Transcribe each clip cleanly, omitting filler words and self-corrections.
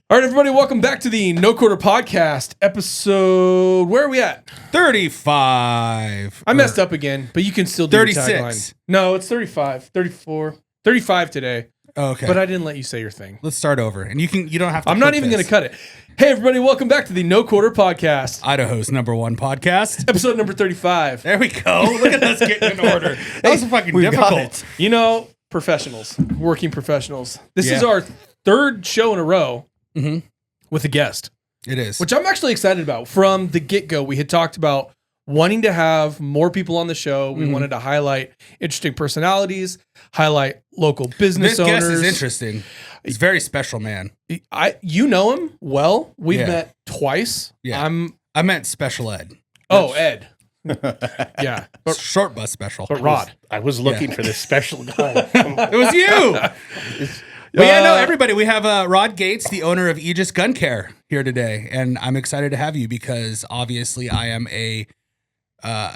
All right, everybody, welcome back to the No Quarter Podcast episode. Where are we at? 35. I messed up again, but you can still do 36. your tagline. No, it's 35, 34, 35 today. Okay. But I didn't let you say your thing. Let's start over. And you don't have to. I'm not even going to cut it. Hey, everybody, welcome back to the No Quarter Podcast. Idaho's #1 podcast. Episode number 35. There we go. Look at us getting in order. That was fucking difficult. You know, professionals, working professionals. This is Yeah. our third show in a row with a guest. It is. Which I'm actually excited about. From the get-go, we had talked about wanting to have more people on the show. We wanted to highlight interesting personalities, highlight local business owners. This guest is interesting. He's a very special man. You know him well. We've met twice. Yeah. I meant special ed. Oh, Ed. Yeah. But short bus special. But Rod. I was looking for this special guy. It was you. But yeah, no, everybody, we have Rod Gates, the owner of Aegis Gun Care, here today. And I'm excited to have you because obviously I am a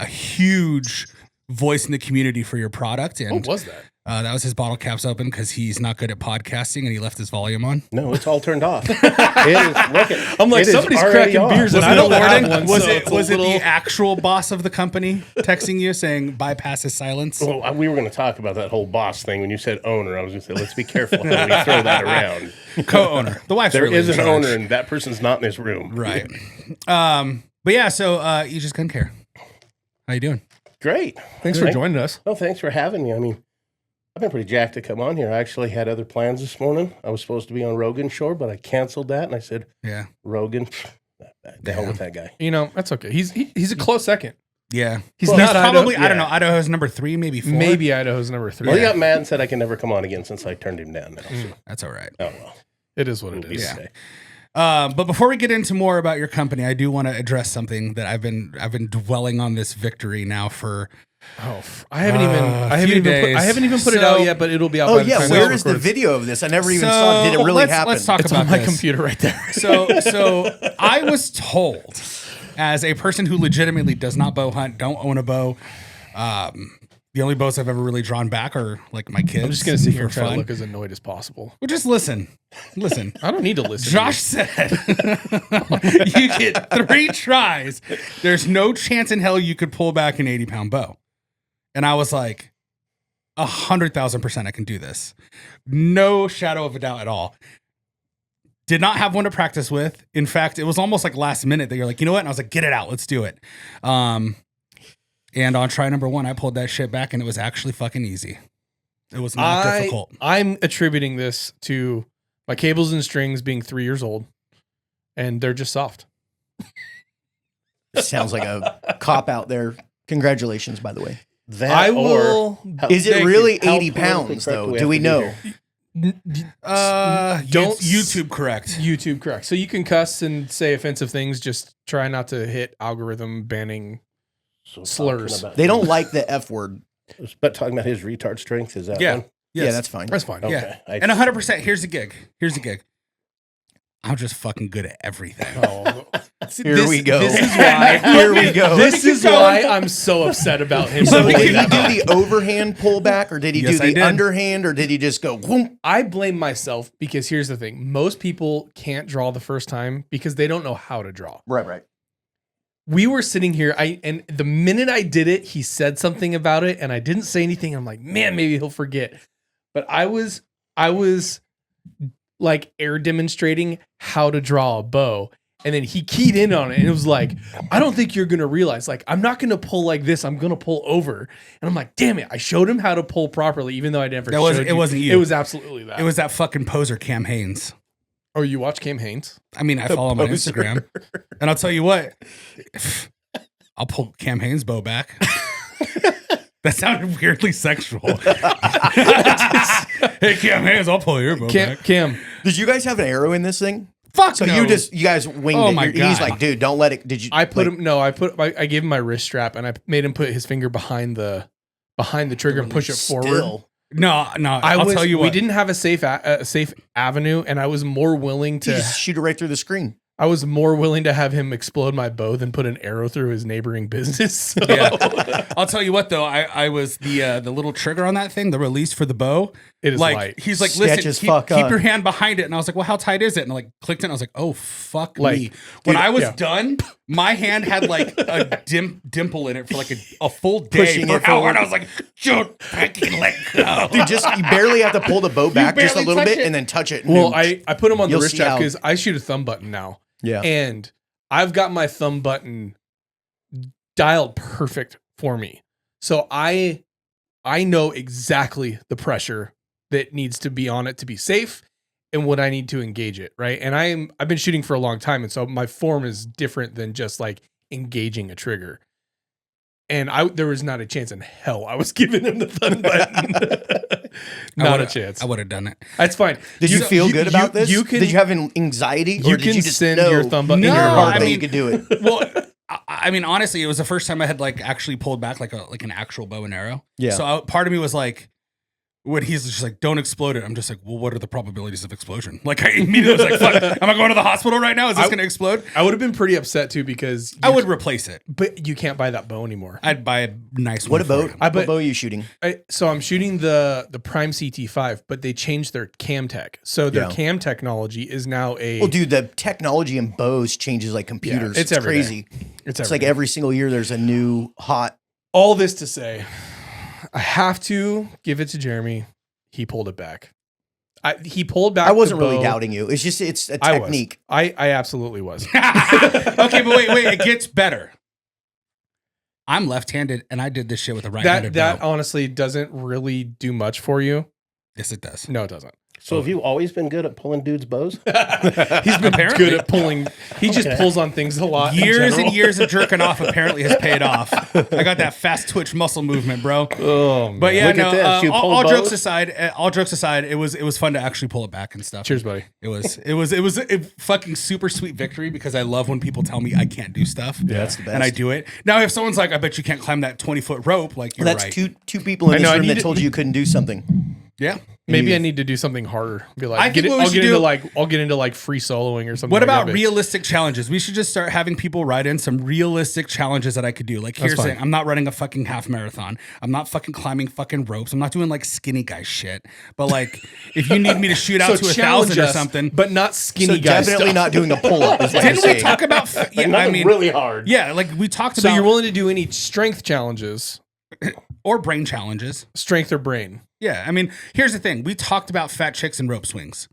huge voice in the community for your product. And What was that? that was his bottle caps open because he's not good at podcasting and he left his volume on. No, it's all turned off. It is, look at, I'm like, somebody's cracking beers and I don't have one. Was so it the actual boss of the company texting you saying bypass his silence? Well, we were going to talk about that whole boss thing. When you said owner, I was going to say, let's be careful how we throw that around. Co-owner. The wife's There really is in an charge. owner and that person's not in this room. Right. But yeah, so Aegis Gun Care. How you doing? Great. Thanks for joining us. Oh, thanks for having me. I mean, I've been pretty jacked to come on here. I actually had other plans this morning. I was supposed to be on Rogan's show, but I canceled that. And I said, Yeah. Rogan, the hell with that guy. You know, that's okay. He's a close second. Yeah. He's Well, not probably, Idaho. I don't know, Idaho's #3, maybe 4. Maybe Idaho's number 3. Well, he got mad and said I can never come on again since I turned him down now. So, That's all right. oh, well. It is what it is. Yeah. But before we get into more about your company, I do want to address something that I've been dwelling on this victory now for. Oh, I haven't even put it out yet, but it'll be out. Oh by the yeah, time where this is the records. video of this? I never even saw it. Did it really happen? Let's talk It's about on my this. computer right there. So I was told, as a person who legitimately does not bow hunt, don't own a bow, the only bows I've ever really drawn back are like my kids. I'm just gonna sit here and for try to fun. look as annoyed as possible. Well, just listen. I don't need to listen. Josh said you get 3 tries. There's no chance in hell you could pull back an 80-pound bow. And I was like, 100,000% I can do this. No shadow of a doubt at all. Did not have one to practice with. In fact, it was almost like last minute that you're like, you know what? And I was like, get it out. Let's do it. And on try number 1, I pulled that shit back and it was actually fucking easy. It was not difficult. I'm attributing this to my cables and strings being 3 years old, and they're just soft. Sounds like a cop out there. Congratulations, by the way. That I will. Is it Thank really you. How 80 politically pounds correct though? do we Do have we to be know? here? Don't YouTube correct. YouTube correct. So you can cuss and say offensive things. Just try not to hit algorithm banning. So slurs. talking about- They don't like the F word. But talking about his retard strength, is that Yeah. one? Yes. Yeah, that's fine. That's fine. Okay. Yeah. I- And 100%, here's the gig. I'm just fucking good at everything. Oh, Here we go. This is why. Here we go. This is why I'm so upset about him. So did he moving do that. the overhand pullback, or did he Yes, do I the did. underhand, or did he just go whoom? I blame myself because here's the thing: most people can't draw the first time because they don't know how to draw. Right. We were sitting here, and the minute I did it, he said something about it, and I didn't say anything. I'm like, man, maybe he'll forget. But I was like air demonstrating how to draw a bow, and then he keyed in on it, and it was like, I don't think you're gonna realize. Like, I'm not gonna pull like this. I'm gonna pull over, and I'm like, damn it! I showed him how to pull properly, even though I never. It wasn't you. It was absolutely that. It was that fucking poser Cam Haynes. Oh, you watch Cam Haynes? I mean, I follow him on poser. Instagram. And I'll tell you what, I'll pull Cam Haynes' bow back. That sounded weirdly sexual. Hey, Cam Haynes, I'll pull your bow back. Cam. Did you guys have an arrow in this thing? Fuck So no. you guys winged Oh it. my He's God. like, dude, don't let it. Did you? I gave him my wrist strap and I made him put his finger behind the trigger and push it forward. Still. No. I'll tell you what. We didn't have a safe avenue, and I was more willing You to. just shoot it right through the screen. I was more willing to have him explode my bow than put an arrow through his neighboring business. So. Yeah. I'll tell you what though, I was the little trigger on that thing, the release for the bow. It is like light. he's like, Sketch listen, as keep fuck, huh? your hand behind it, and I was like, well, how tight is it? And I like clicked it, and I was like, oh fuck Like, me. When dude, I was yeah. done, my hand had like a dimple in it for like a full day. Pushing For it how forward. hard I was like, don't fucking let go. Dude, you barely have to pull the bow back just a barely little touch bit it. and then touch it. and Well, then- I put him on the You'll wrist see strap how- because I shoot a thumb button now. yeah. And I've got my thumb button dialed perfect for me. So I know exactly the pressure that needs to be on it to be safe and what I need to engage it, right? And I've been shooting for a long time, and so my form is different than just like engaging a trigger. And there was not a chance in hell I was giving him the thumb button. Not a chance. I would have done it. That's fine. Did you feel good about this? You can, did you have an anxiety? you Or did can you just send know your thumb button No, in your in your heart heart I that mean- you could do it? Well, I mean, honestly, it was the first time I had like actually pulled back like an actual bow and arrow. Yeah. So part of me was like, when he's just like, don't explode it. I'm just like, well, what are the probabilities of explosion? Like I immediately was like, fuck, am I going to the hospital right now? Is this going to explode? I would have been pretty upset too because I would replace it. but you can't buy that bow anymore. I'd buy a nice What one. for about him. what bow are you shooting? So I'm shooting the Prime CT5, but they changed their cam tech. So their Yeah. cam technology is now a Well, dude, the technology in bows changes like computers. it's it's every crazy. day. It's every like day. every single year there's a new hot. All this to say, I have to give it to Jeremy. He pulled it back. He pulled back. I wasn't the really bow. doubting you. It's just it's a I was. technique. I absolutely was. Okay, but wait, it gets better. I'm left-handed, and I did this shit with a right-handed That bow. honestly doesn't really do much for you. Yes, it does. No, it doesn't. So have you always been good at pulling dudes' bows? He's been Apparently. good at pulling. He just pulls on things a lot. in Years general. and years of jerking off apparently has paid off. I got that fast twitch muscle movement, bro. Oh, man. But yeah, Look at no. this. You pulled All jokes bows? aside, it was fun to actually pull it back and stuff. Cheers, buddy. It was a fucking super sweet victory because I love when people tell me I can't do stuff. Yeah, that's the best. And I do it. Now, if someone's like, I bet you can't climb that 20-foot rope, like you're That's right. two people in I this know, I room need that to- told you couldn't do something. Yeah. Maybe I need to do something harder. Be like, I think what we I'll should get do- into I'll get into like free soloing or something. What like about that, but- realistic challenges? We should just start having people write in some realistic challenges that I could do. Like, here's the fine. thing. I'm not running a fucking half marathon. I'm not fucking climbing fucking ropes. I'm not doing like skinny guy shit. But like, if you need me to shoot out to 1,000 or us, something. but not So skinny guys. definitely not doing a pull up. Is what you're Didn't we saying. talk about? Yeah, Like, I nothing mean, really hard. yeah, like we talked So about. you're willing to do any strength challenges, or brain challenges. strength or brain? Yeah, I mean, here's the thing. We talked about fat chicks and rope swings.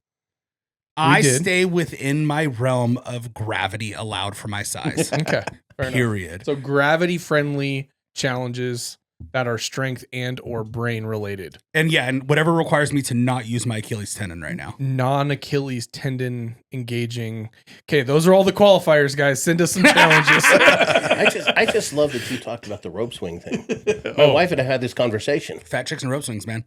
I did. stay within my realm of gravity allowed for my size. Okay, fair enough. Period. So gravity friendly challenges that are strength and or brain related. And yeah, and whatever requires me to not use my Achilles tendon right now. Non-Achilles tendon engaging. Okay, those are all the qualifiers, guys. Send us some challenges. I just love that you talked about the rope swing thing. My wife and I had this conversation, Fat chicks and rope swings, man.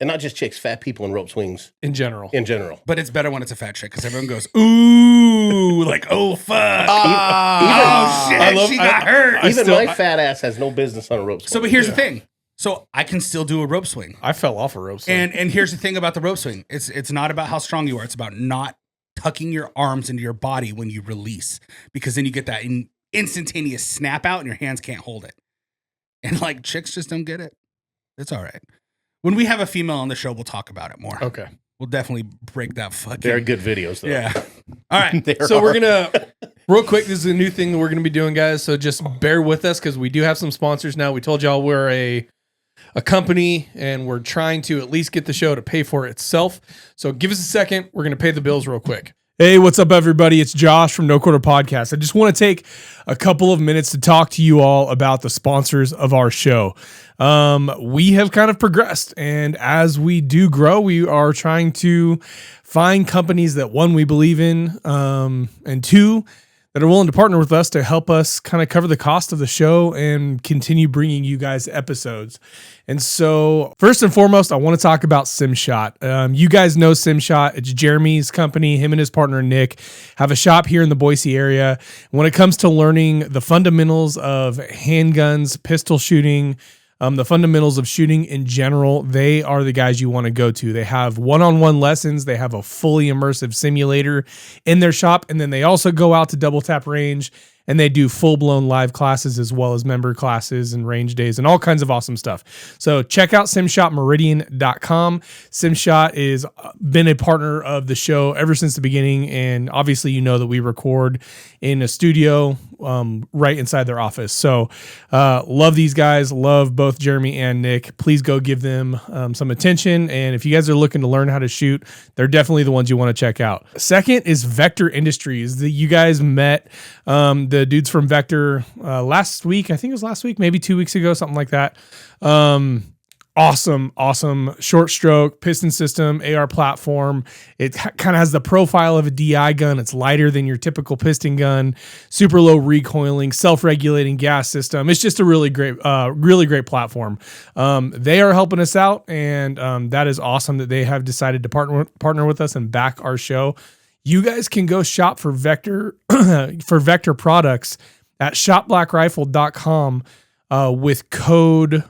and not just chicks, fat people and rope swings In general. in general. But it's better when it's a fat chick because everyone goes, ooh, like, oh, fuck. Oh, shit, I love- she got hurt. Even my fat ass has no business on a rope swing. So, but here's the thing. So I can still do a rope swing. I fell off a rope. So. And here's the thing about the rope swing. It's not about how strong you are. It's about not tucking your arms into your body when you release, because then you get that instantaneous snap out and your hands can't hold it. And like chicks just don't get it. It's all right. When we have a female on the show, we'll talk about it more. okay. We'll definitely break that fucking. They're good videos, though. Yeah. All right. There So are. we're gonna real quick. This is a new thing that we're gonna be doing, guys. So just bear with us because we do have some sponsors now. We told y'all we're a company and we're trying to at least get the show to pay for itself. So give us a second. We're gonna pay the bills real quick. Hey, what's up, everybody? It's Josh from No Quarter Podcast. I just want to take a couple of minutes to talk to you all about the sponsors of our show. We have kind of progressed, and as we do grow, we are trying to find companies that, one, we believe in, and two, that are willing to partner with us to help us kind of cover the cost of the show and continue bringing you guys episodes. And so first and foremost, I want to talk about SimShot. You guys know SimShot. It's Jeremy's company. Him and his partner, Nick, have a shop here in the Boise area. When it comes to learning the fundamentals of handguns, pistol shooting, the fundamentals of shooting in general, they are the guys you want to go to. They have one-on-one lessons. They have a fully immersive simulator in their shop. And then they also go out to Double Tap Range and they do full-blown live classes as well as member classes and range days and all kinds of awesome stuff. So check out simshotmeridian.com. Simshot is been a partner of the show ever since the beginning. And obviously, you know that we record in a studio right inside their office. So love these guys. Love both Jeremy and Nick. Please go give them some attention. And if you guys are looking to learn how to shoot, they're definitely the ones you want to check out. Second is VKTRIndustries. You guys met the dudes from Vector last week. I think it was last week, maybe 2 weeks ago, something like that. Awesome short stroke piston system, AR platform. It kind of has the profile of a DI gun. It's lighter than your typical piston gun, super low recoiling, self-regulating gas system. It's just a really great platform. They are helping us out, and that is awesome that they have decided to partner with us and back our show. You guys can go shop for Vector products at shopblackrifle.com. With code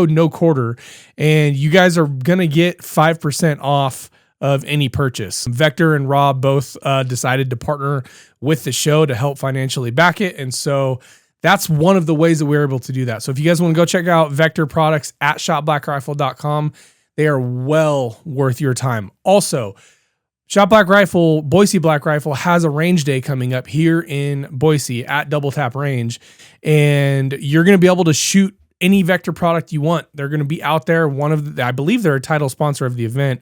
no quarter, and you guys are going to get 5% off of any purchase. Vector and Rob both decided to partner with the show to help financially back it. And so that's one of the ways that we're able to do that. So if you guys want to go check out Vector products at shopblackrifle.com, they are well worth your time. Also, Shop Black Rifle, Boise Black Rifle has a range day coming up here in Boise at Double Tap Range, and you're going to be able to shoot any Vector product you want. They're going to be out there. I believe they're a title sponsor of the event.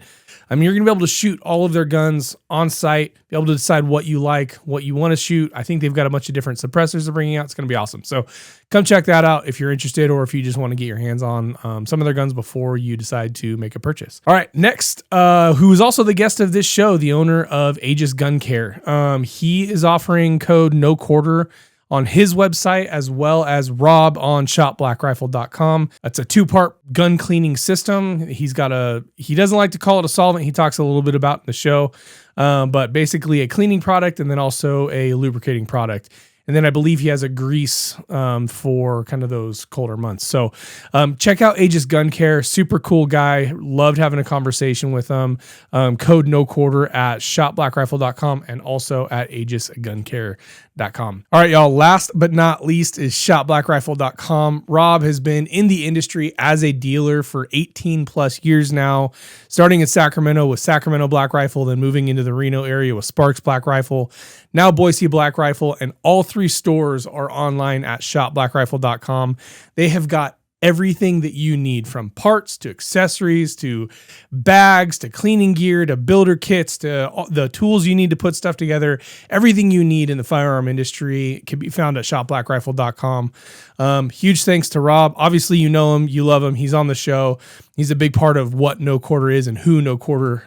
I mean, you're going to be able to shoot all of their guns on site, be able to decide what you like, what you want to shoot. I think they've got a bunch of different suppressors they're bringing out. It's going to be awesome. So come check that out if you're interested, or if you just want to get your hands on some of their guns before you decide to make a purchase. All right, next, who is also the guest of this show, the owner of Aegis Gun Care. He is offering code no quarter on his website, as well as Rob on shopblackrifle.com. It's a 2-part gun cleaning system. He doesn't like to call it a solvent. He talks a little bit about in the show, but basically a cleaning product and then also a lubricating product. And then I believe he has a grease for kind of those colder months. So check out Aegis Gun Care. Super cool guy. Loved having a conversation with him. Code no quarter at shopblackrifle.com and also at aegisguncare.com. All right, y'all. Last but not least is shopblackrifle.com. Rob has been in the industry as a dealer for 18 plus years now, starting in Sacramento with Sacramento Black Rifle, then moving into the Reno area with Sparks Black Rifle, now Boise Black Rifle, and all 3 stores are online at shopblackrifle.com. They have got everything that you need, from parts to accessories to bags to cleaning gear to builder kits to the tools you need to put stuff together. Everything you need in the firearm industry can be found at shopblackrifle.com. Huge thanks to Rob. Obviously, you know him, you love him. He's on the show. He's a big part of what No Quarter is and who No Quarter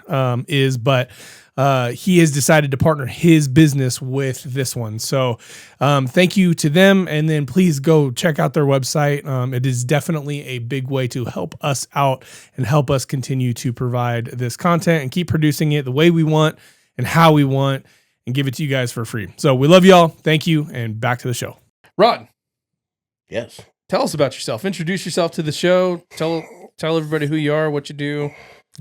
is, but he has decided to partner his business with this one. So thank you to them. And then please go check out their website. It is definitely a big way to help us out and help us continue to provide this content and keep producing it the way we want and how we want and give it to you guys for free. So we love y'all. Thank you. And back to the show. Rod. Yes. Tell us about yourself. Introduce yourself to the show. Tell everybody who you are, what you do.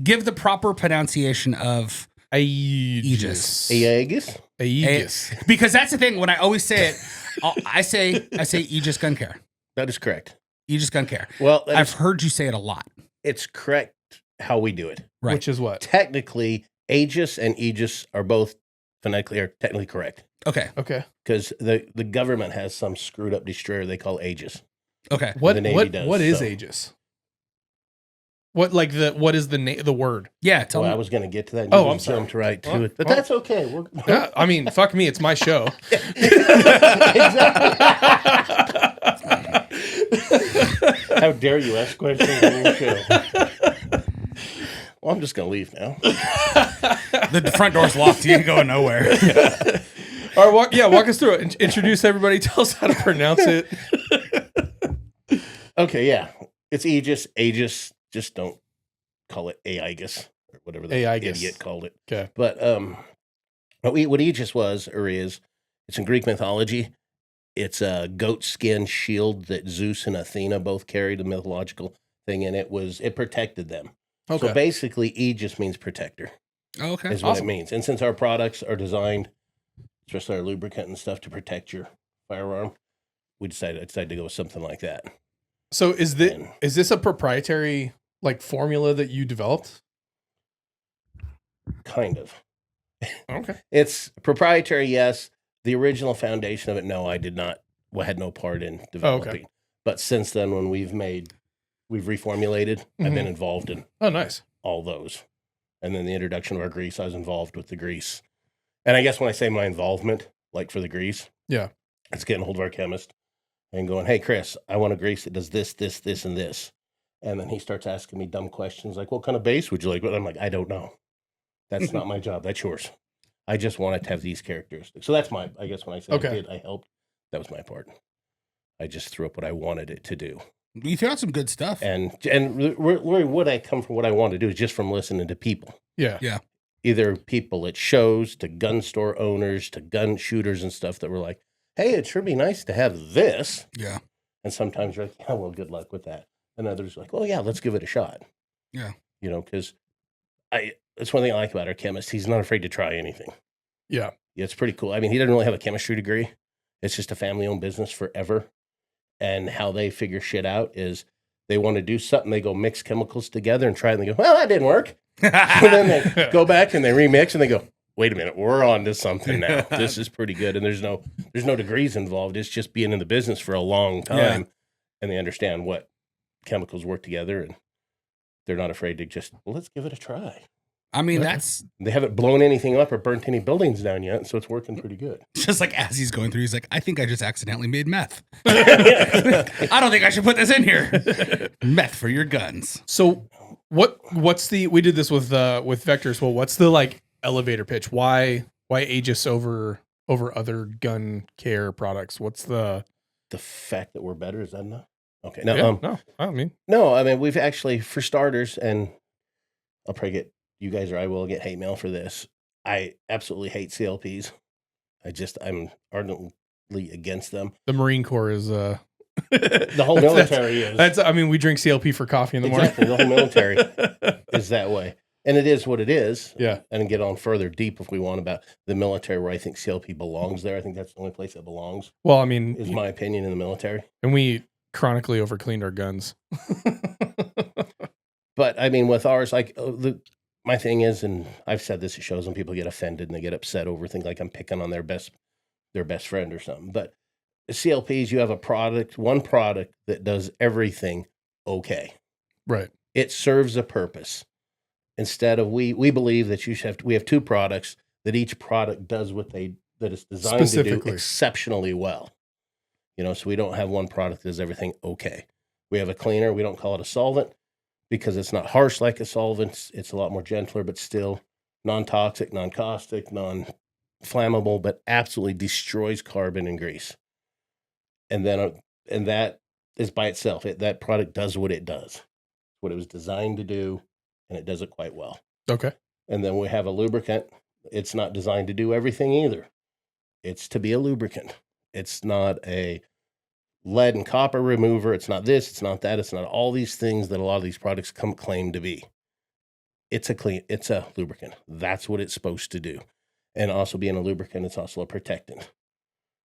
Give the proper pronunciation of Aegis. Aegis. Because that's the thing. When I always say it, I say Aegis Gun Care. That is correct. Aegis Gun Care. Well, I've heard you say it a lot. It's correct how we do it. Right. Which is what? Technically, Aegis and Aegis are both technically correct. Okay. Because the government has some screwed up destroyer they call Aegis. Okay. What is Aegis? What is the word? Yeah, tell me. I was going to get to that. I'm sorry. Jumped right to it, but that's okay. Yeah, I mean, fuck me, it's my show. How dare you ask questions on your show? Well, I'm just going to leave now. The front door's locked. You ain't going nowhere. All right, walk us through it. Introduce everybody. Tell us how to pronounce it. Okay, yeah. It's Aegis. Just don't call it Aegis or whatever the idiot called it. Okay. But what Aegis was or is, it's in Greek mythology. It's a goat skin shield that Zeus and Athena both carried, a mythological thing, and it protected them. Okay. So basically, Aegis means protector. Oh, okay. Is what it means. And since our products are designed, especially our lubricant and stuff, to protect your firearm, I decided to go with something like that. So is this a proprietary like formula that you developed? Kind of. Okay. It's proprietary, yes. The original foundation of it, no, I did not. Well, had no part in developing. Okay. But since then, when we've reformulated, I've been involved in nice. all those. And then the introduction of our grease, I was involved with the grease. And I guess when I say my involvement, like for the grease, it's getting a hold of our chemist and going, hey, Chris, I want a grease that does this, this, this, and this. And then he starts asking me dumb questions like, what kind of base would you like? But I'm like, I don't know. That's not my job. That's yours. I just want it to have these characteristics. So that's I guess when I said I helped, that was my part. I just threw up what I wanted it to do. You threw out some good stuff. And really what I come from, what I want to do is just from listening to people. Yeah. Yeah. Either people at shows, to gun store owners, to gun shooters and stuff that were like, hey, it'd sure be nice to have this. Yeah. And sometimes you're like, yeah, well, good luck with that. And others are like, oh, yeah, let's give it a shot. Yeah. You know, because that's one thing I like about our chemist. He's not afraid to try anything. Yeah. It's pretty cool. I mean, he doesn't really have a chemistry degree. It's just a family-owned business forever. And how they figure shit out is they want to do something. They go mix chemicals together and try it. And they go, well, that didn't work. So then they go back and they remix and they go, wait a minute, we're on to something now. This is pretty good. And there's no degrees involved. It's just being in the business for a long time. Yeah. And they understand what chemicals work together. And they're not afraid to just, well, let's give it a try. I mean, They haven't blown anything up or burnt any buildings down yet, so it's working pretty good. just like as he's going through, he's like, I think I just accidentally made meth. I don't think I should put this in here. Meth for your guns. So what's we did this with Vectors. Well, what's the like elevator pitch? Why Aegis over other gun care products? What's the fact that we're better, is that enough? Okay. No, I mean, we've actually, for starters, and I'll probably get you guys or I will get hate mail for this. I absolutely hate CLPs. I'm ardently against them. the Marine Corps is The whole military is. We drink CLP for coffee in the morning. Exactly. The whole military is that way. And it is what it is. Yeah. And get on further deep if we want about the military, where I think CLP belongs there. I think that's the only place that belongs. Well, I mean, is my opinion in the military. And we chronically overcleaned our guns. But I mean, with ours, like my thing is, and I've said this at shows, when people get offended and they get upset over things like I'm picking on their best friend or something. But CLPs, you have one product that does everything okay. Right. It serves a purpose. Instead of we believe that we have two products that each product does that it's designed to do exceptionally well. You know, so we don't have one product that does everything okay. We have a cleaner. We don't call it a solvent because it's not harsh like a solvent. It's a lot more gentler, but still non-toxic, non-caustic, non-flammable, but absolutely destroys carbon and grease. And that is by itself. That product does what it does, what it was designed to do, and it does it quite well. Okay. And then we have a lubricant. It's not designed to do everything either. It's to be a lubricant. It's not a lead and copper remover. It's not this. It's not that. It's not all these things that a lot of these products claim to be. It's a lubricant. That's what it's supposed to do. And also being a lubricant, it's also a protectant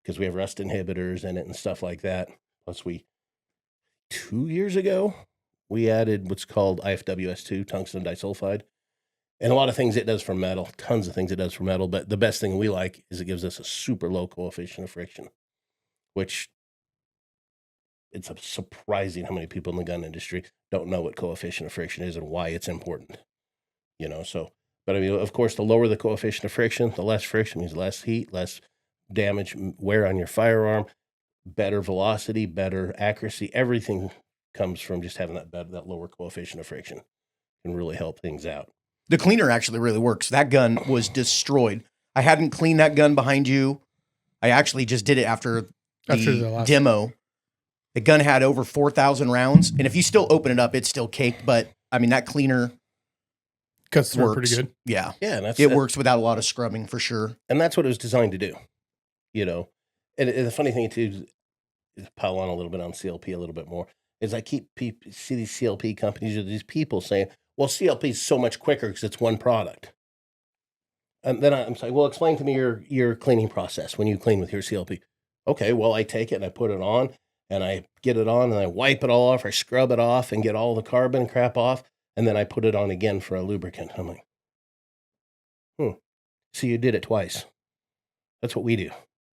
because we have rust inhibitors in it and stuff like that. Plus 2 years ago, we added what's called IFWS2, tungsten disulfide. And a lot of things it does for metal, tons of things it does for metal. But the best thing we like is it gives us a super low coefficient of friction, which it's surprising how many people in the gun industry don't know what coefficient of friction is and why it's important. You know, so, but I mean, of course, the lower the coefficient of friction, the less friction means less heat, less damage, wear on your firearm, better velocity, better accuracy. Everything comes from just having that lower coefficient of friction. Can really help things out. The cleaner actually really works. That gun was destroyed. I hadn't cleaned that gun behind you. I actually just did it after the demo. The gun had over 4,000 rounds. And if you still open it up, it's still caked. But I mean, that cleaner cuts through pretty good. Yeah. Yeah. And it works without a lot of scrubbing for sure. And that's what it was designed to do, you know. and the funny thing too, is pile on a little bit on CLP a little bit more, is I see these CLP companies or these people saying, well, CLP is so much quicker because it's one product. And then I'm saying, well, explain to me your cleaning process when you clean with your CLP. Okay, well, I take it and I put it on and I get it on and I wipe it all off or scrub it off and get all the carbon crap off. And then I put it on again for a lubricant. I'm like, so you did it twice. That's what we do.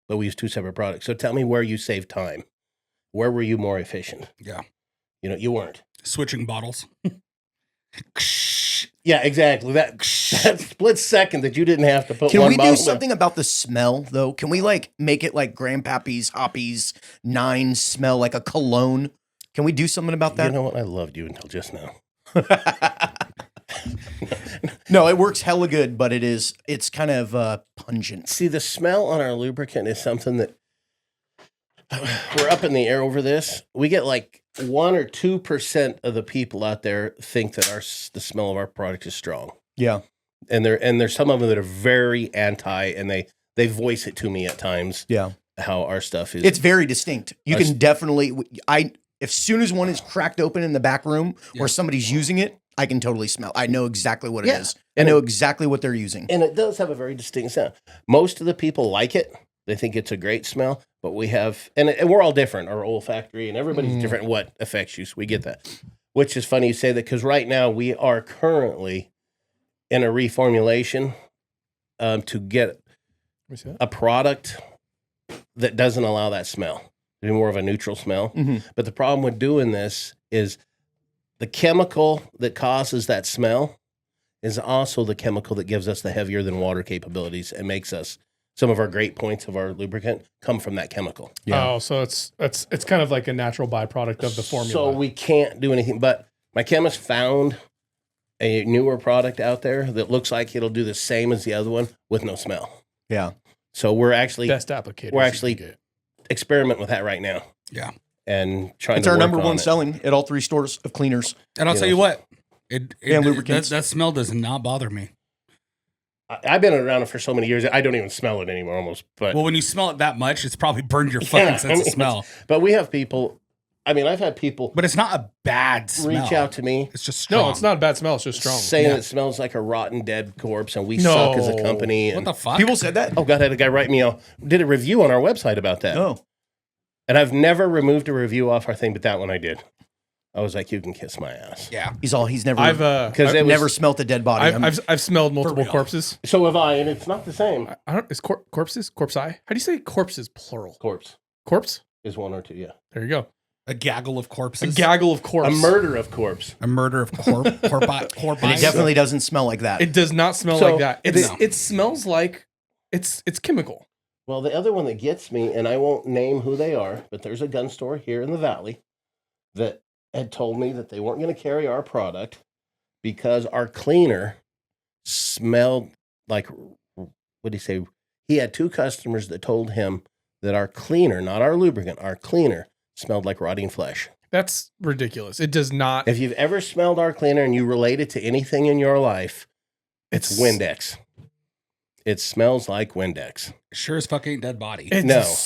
But we use 2 separate products. So tell me where you saved time. Where were you more efficient? Yeah. You weren't. Switching bottles. Yeah, exactly. That split second that you didn't have to put Can one we bottle do something about the smell, though? Can we, like, make it like Grandpappy's Hoppy's 9 smell, like a cologne? Can we do something about that? You know what? I loved you until just now. No, it works hella good, but it's kind of pungent. See, the smell on our lubricant is something that we're up in the air over this. We get like 1 or 2% of the people out there think that the smell of our product is strong. Yeah. And there's some of them that are very anti, and they voice it to me at times. Yeah. How our stuff is. It's very distinct. You can definitely, as soon as one is cracked open in the back room or somebody's using it, I can totally smell. I know exactly what it is. I know exactly what they're using. And it does have a very distinct sound. Most of the people like it. They think it's a great smell, but we have, and we're all different, our olfactory, and everybody's different what affects you. So we get that, which is funny you say that because right now we are currently in a reformulation to get a product that doesn't allow that smell to be more of a neutral smell. Mm-hmm. But the problem with doing this is the chemical that causes that smell is also the chemical that gives us the heavier than water capabilities and makes us some of our great points of our lubricant come from that chemical. Yeah. Oh, so it's kind of like a natural byproduct of the formula. So we can't do anything. But my chemist found a newer product out there that looks like it'll do the same as the other one with no smell. Yeah. So we're actually best applicator. We're actually experimenting with that right now. Yeah. And trying it's to our work number on one it. selling at all 3 stores of cleaners. And I'll tell you what, lubricants. That smell does not bother me. I've been around it for so many years. I don't even smell it anymore almost. But well, when you smell it that much, it's probably burned your fucking sense of smell. But we have people, I've had people. But it's not a bad smell. Reach out to me. It's just strong. No, it's not a bad smell. It's just strong. Saying it smells like a rotten dead corpse and we suck as a company. What and the fuck? People said that? Oh, God, I had a guy write me did a review on our website about that. Oh. And I've never removed a review off our thing, but that one I did. I was like, you can kiss my ass. Yeah. He's never, I've never smelt a dead body. I've smelled multiple corpses. So have I, and it's not the same. Is corpses? Corpse eye? How do you say corpses plural? Corpse. Corpse? Is 1 or 2, yeah. There you go. A gaggle of corpses. A gaggle of corpse. A murder of corpse. A murder of corpse. And it definitely doesn't smell like that. It does not smell like that. It smells like it's chemical. Well, the other one that gets me, and I won't name who they are, but there's a gun store here in the valley that had told me that they weren't going to carry our product because our cleaner smelled like, what did he say? He had 2 customers that told him that our cleaner, not our lubricant, our cleaner smelled like rotting flesh. That's ridiculous. It does not. If you've ever smelled our cleaner and you relate it to anything in your life, it's Windex. It smells like Windex. Sure as fuck ain't dead body. It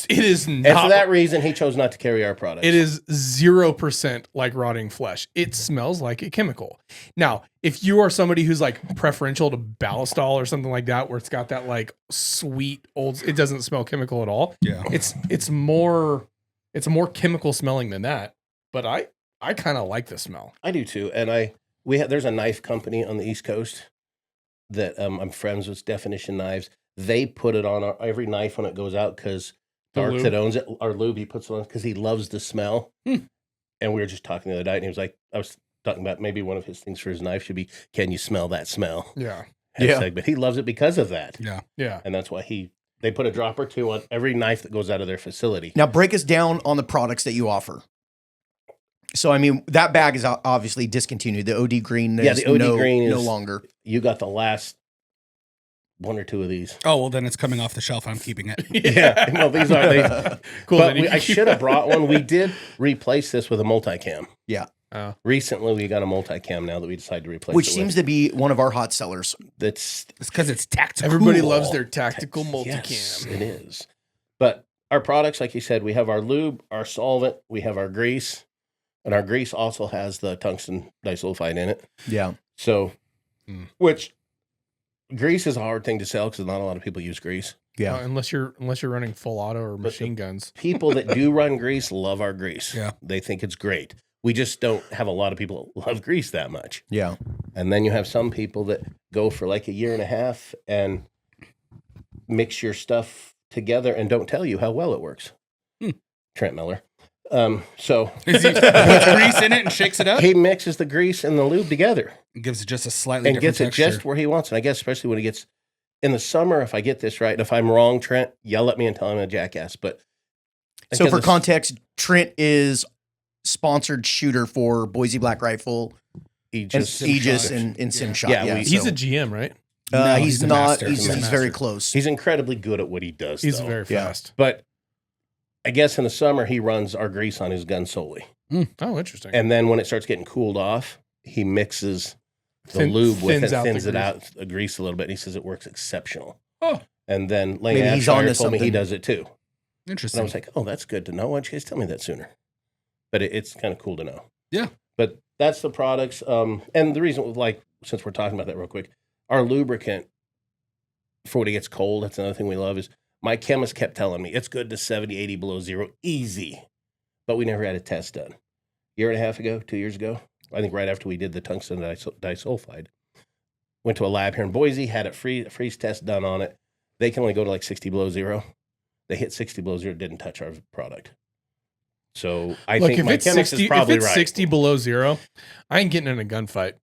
is not. And for that reason, he chose not to carry our product. It is 0% like rotting flesh. It smells like a chemical. Now, if you are somebody who's like preferential to Ballistol or something like that, where it's got that like sweet old, it doesn't smell chemical at all. Yeah. It's more chemical smelling than that. But I kind of like the smell. I do too. And there's a knife company on the East Coast that I'm friends with, Definition Knives. They put it on every knife when it goes out because Dark that owns it, our Lube, he puts it on because he loves the smell. And we were just talking the other night, and he was like, I was talking about maybe one of his things for his knife should be, can you smell that smell? Yeah. Hashtag, but he loves it because of that. Yeah. Yeah. And that's why they put a drop or 2 on every knife that goes out of their facility. Now, break us down on the products that you offer. So, that bag is obviously discontinued. The OD Green, the OD Green is no longer. You got the last 1 or 2 of these. Oh, well, then it's coming off the shelf. I'm keeping it. Yeah. No, these are cool. But I should have brought one. We did replace this with a multicam. Yeah. Recently, we got a multicam now that we decided to replace Which it seems with. to be one of our hot sellers. It's because it's tactical. Everybody loves their tactical multicam. Yes, it is. But our products, like you said, we have our lube, our solvent, we have our grease, and our grease also has the tungsten disulfide in it. Yeah. So, which grease is a hard thing to sell because not a lot of people use grease. Yeah. Unless you're running full auto or machine guns. People that do run grease love our grease. Yeah. They think it's great. We just don't have a lot of people that love grease that much. Yeah. And then you have some people that go for like a year and a half and mix your stuff together and don't tell you how well it works. Trent Miller. So Is he puts grease in it and shakes it up? he mixes the grease and the lube together It gives it just a slightly and different gets it texture. just where he wants. And I guess especially when he gets in the summer, if I get this right, and if I'm wrong, Trent, yell at me and tell I'm a jackass. But So because for it's- context, Trent is sponsored shooter for Boise Black Rifle and Aegis and Simshot. Yeah, He's a GM, right? No, he's he's a not. master. He's He's a very master. close. he's incredibly good at what he does. He's though. very Yeah. fast. But I guess in the summer he runs our grease on his gun solely, Oh, interesting. and then when it starts getting cooled off, he mixes the lube with it, thins it out, the grease a little bit. And he says it works exceptional. Oh. And then Lane Maybe he's onto Abshire told me he something. does it too. And Interesting. I was like, oh, that's good to know. Why don't you guys tell me that sooner? But it's kind of cool to know. Yeah. But that's the products. And the reason, like, since we're talking about that real quick, our lubricant for when it gets cold, that's another thing we love, is my chemist kept telling me it's good to 70, 80 below zero, easy. But we never had a test done. Year and a half ago, 2 years ago, I think right after we did the tungsten disulfide, went to a lab here in Boise, had a freeze test done on it. They can only go to like 60 below zero. They hit 60 below zero, didn't touch our product. So I think my chemist is probably if it's right. 60 below zero, I ain't getting in a gunfight.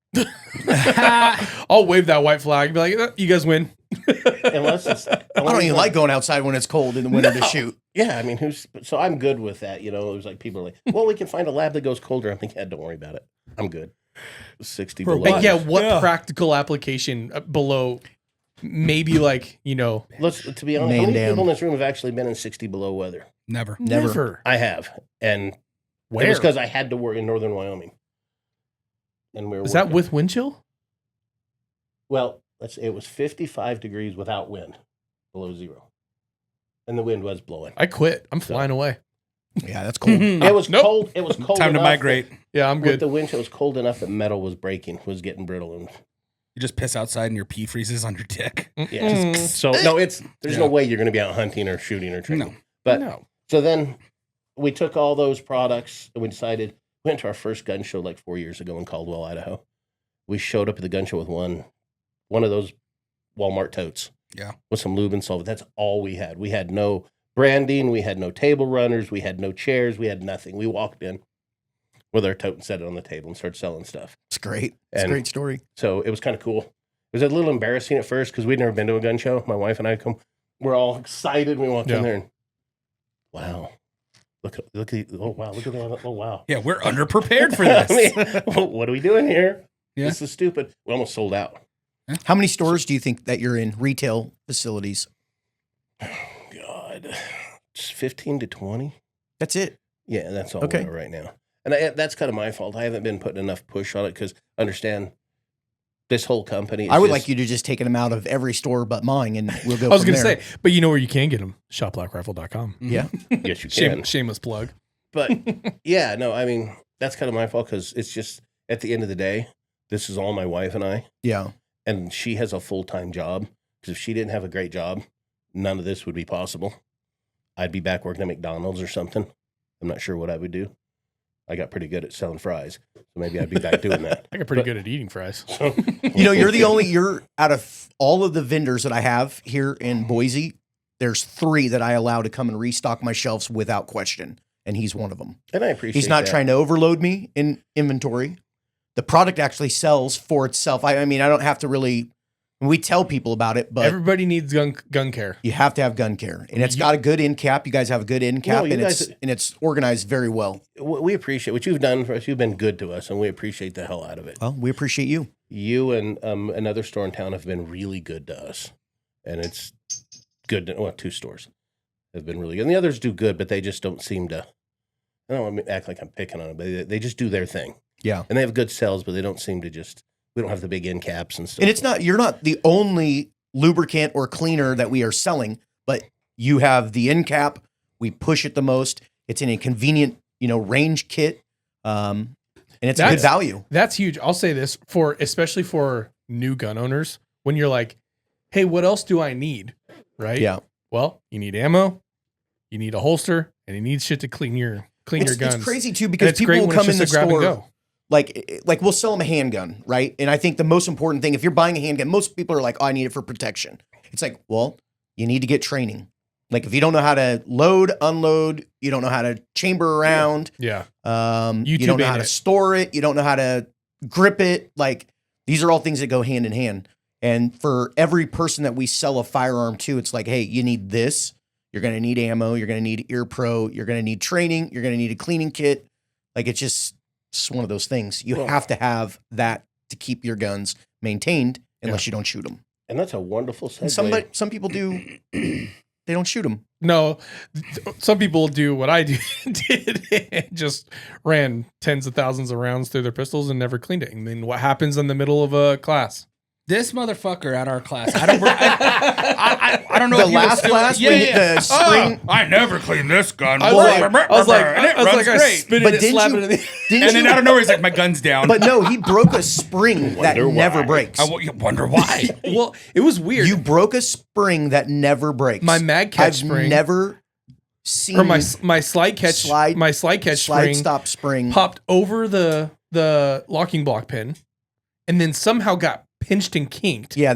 I'll wave that white flag and be like, you guys win. Unless it's, I don't even like going outside when it's cold in the winter to shoot. Yeah, I mean, so I'm good with that. You know, it was like people are like, well, we can find a lab that goes colder. I'm thinking, don't worry about it. I'm good. 60 For below. what? Yeah, what Yeah. practical application below? Maybe like, To be honest, how Man many damn. people in this room have actually been in 60 below weather? Never. Never. I have. And it Where? was because I had to work in northern Wyoming. And we were Is that working- with wind chill? Well, let's say it was 55 degrees without wind, below zero. And the wind was blowing. I quit. I'm flying away. Yeah, that's cool. It was Nope. cold. It was cold Time to enough migrate. Yeah, I'm With good. the wind, it was cold enough that metal was breaking, was getting brittle. And You just piss outside and your pee freezes on your dick. yeah. So no, there's Yeah. no way you're going to be out hunting or shooting or training. No. But No. so then we took all those products and we decided, we went to our first gun show like 4 years ago in Caldwell, Idaho. We showed up at the gun show with one of those Walmart totes. Yeah. With some lube and solvent. That's all we had. We had no branding. We had no table runners. We had no chairs. We had nothing. We walked in with our tote and set it on the table and started selling stuff. It's great. It's a And- great story. So it was kind of cool. It was a little embarrassing at first because we'd never been to a gun show. My wife and I we're all excited. We walked Yeah. in there and wow. Look at oh wow, look at that. Oh wow. Yeah, we're underprepared for this. I mean, what are we doing here? Yeah. This is stupid. We almost sold out. How many stores do you think that you're in, retail facilities? God. Just 15 to 20. That's it. Yeah, that's all Okay. we are right now. And that's kind of my fault. I haven't been putting enough push on it because understand this whole company. I would like you to just take them out of every store but mine, and we'll go. I was going going to to say, but you know where you can get them? ShopBlackRifle.com. Yeah. Yes, you can. Shameless plug. But yeah, no, I mean, that's kind of my fault because it's just at the end of the day, this is all my wife and I. Yeah. And she has a full-time job because if she didn't have a great job, none of this would be possible. I'd be back working at McDonald's or something. I'm not sure what I would do. I got pretty good at selling fries, so maybe I'd be back doing that. I got pretty But- good at eating fries. You know, you're out of all of the vendors that I have here in Boise, there's 3 that I allow to come and restock my shelves without question. And he's one of them. And I appreciate He's not that. trying to overload me in inventory. The product actually sells for itself. I mean, I don't have to really, we tell people about it, but Everybody needs gun care. you have to have gun care. And it's got a good end cap. You guys have a good end cap, you and guys- it's organized very well. We appreciate what you've done for us. You've been good to us, and we appreciate the hell out of it. Well, we appreciate you. You and another store in town have been really good to us, and it's good. Well, 2 stores have been really good, and the others do good, but they just don't seem to. I don't want to act like I'm picking on them, but they just do their thing. Yeah. And they have good sales, but they don't seem to just. We don't have the big end caps and stuff. And it's not, you're not the only lubricant or cleaner that we are selling, but you have the end cap We push it the most. It's in a convenient, range kit. And it's a good value. That's huge. I'll say this especially for new gun owners, when you're like, hey, what else do I need? Right? Yeah. Well, you need ammo, you need a holster, and you need shit to clean your guns. It's crazy too, because people will come in the store. Like we'll sell them a handgun, right? And I think the most important thing, if you're buying a handgun, most people are like, oh, I need it for protection. It's like, well, you need to get training. Like if you don't know how to load, unload, you don't know how to chamber around. Yeah. You don't know how to store it. You don't know how to grip it. Like these are all things that go hand in hand. And for every person that we sell a firearm to, it's like, hey, you need this. You're going to need ammo. You're going to need ear pro. You're going to need training. You're going to need a cleaning kit. Like it's just one of those things. You have to have that to keep your guns maintained unless you don't shoot them. And that's a wonderful segue. Some people do. They don't shoot them. No, some people do what I did and just ran tens of thousands of rounds through their pistols and never cleaned it. I mean, what happens in the middle of a class? This motherfucker at our class. I don't know. The last class, the spring. I never cleaned this gun. I was like, I spin it, slap it in the. And then out of nowhere, he's like, my gun's down. But no, he broke a spring that never breaks. I wonder why. Well, it was weird. You broke a spring that never breaks. My mag catch spring. I've never seen. Or my slide catch spring. Stop spring popped over the locking block pin, and then somehow got pinched and kinked. Yeah,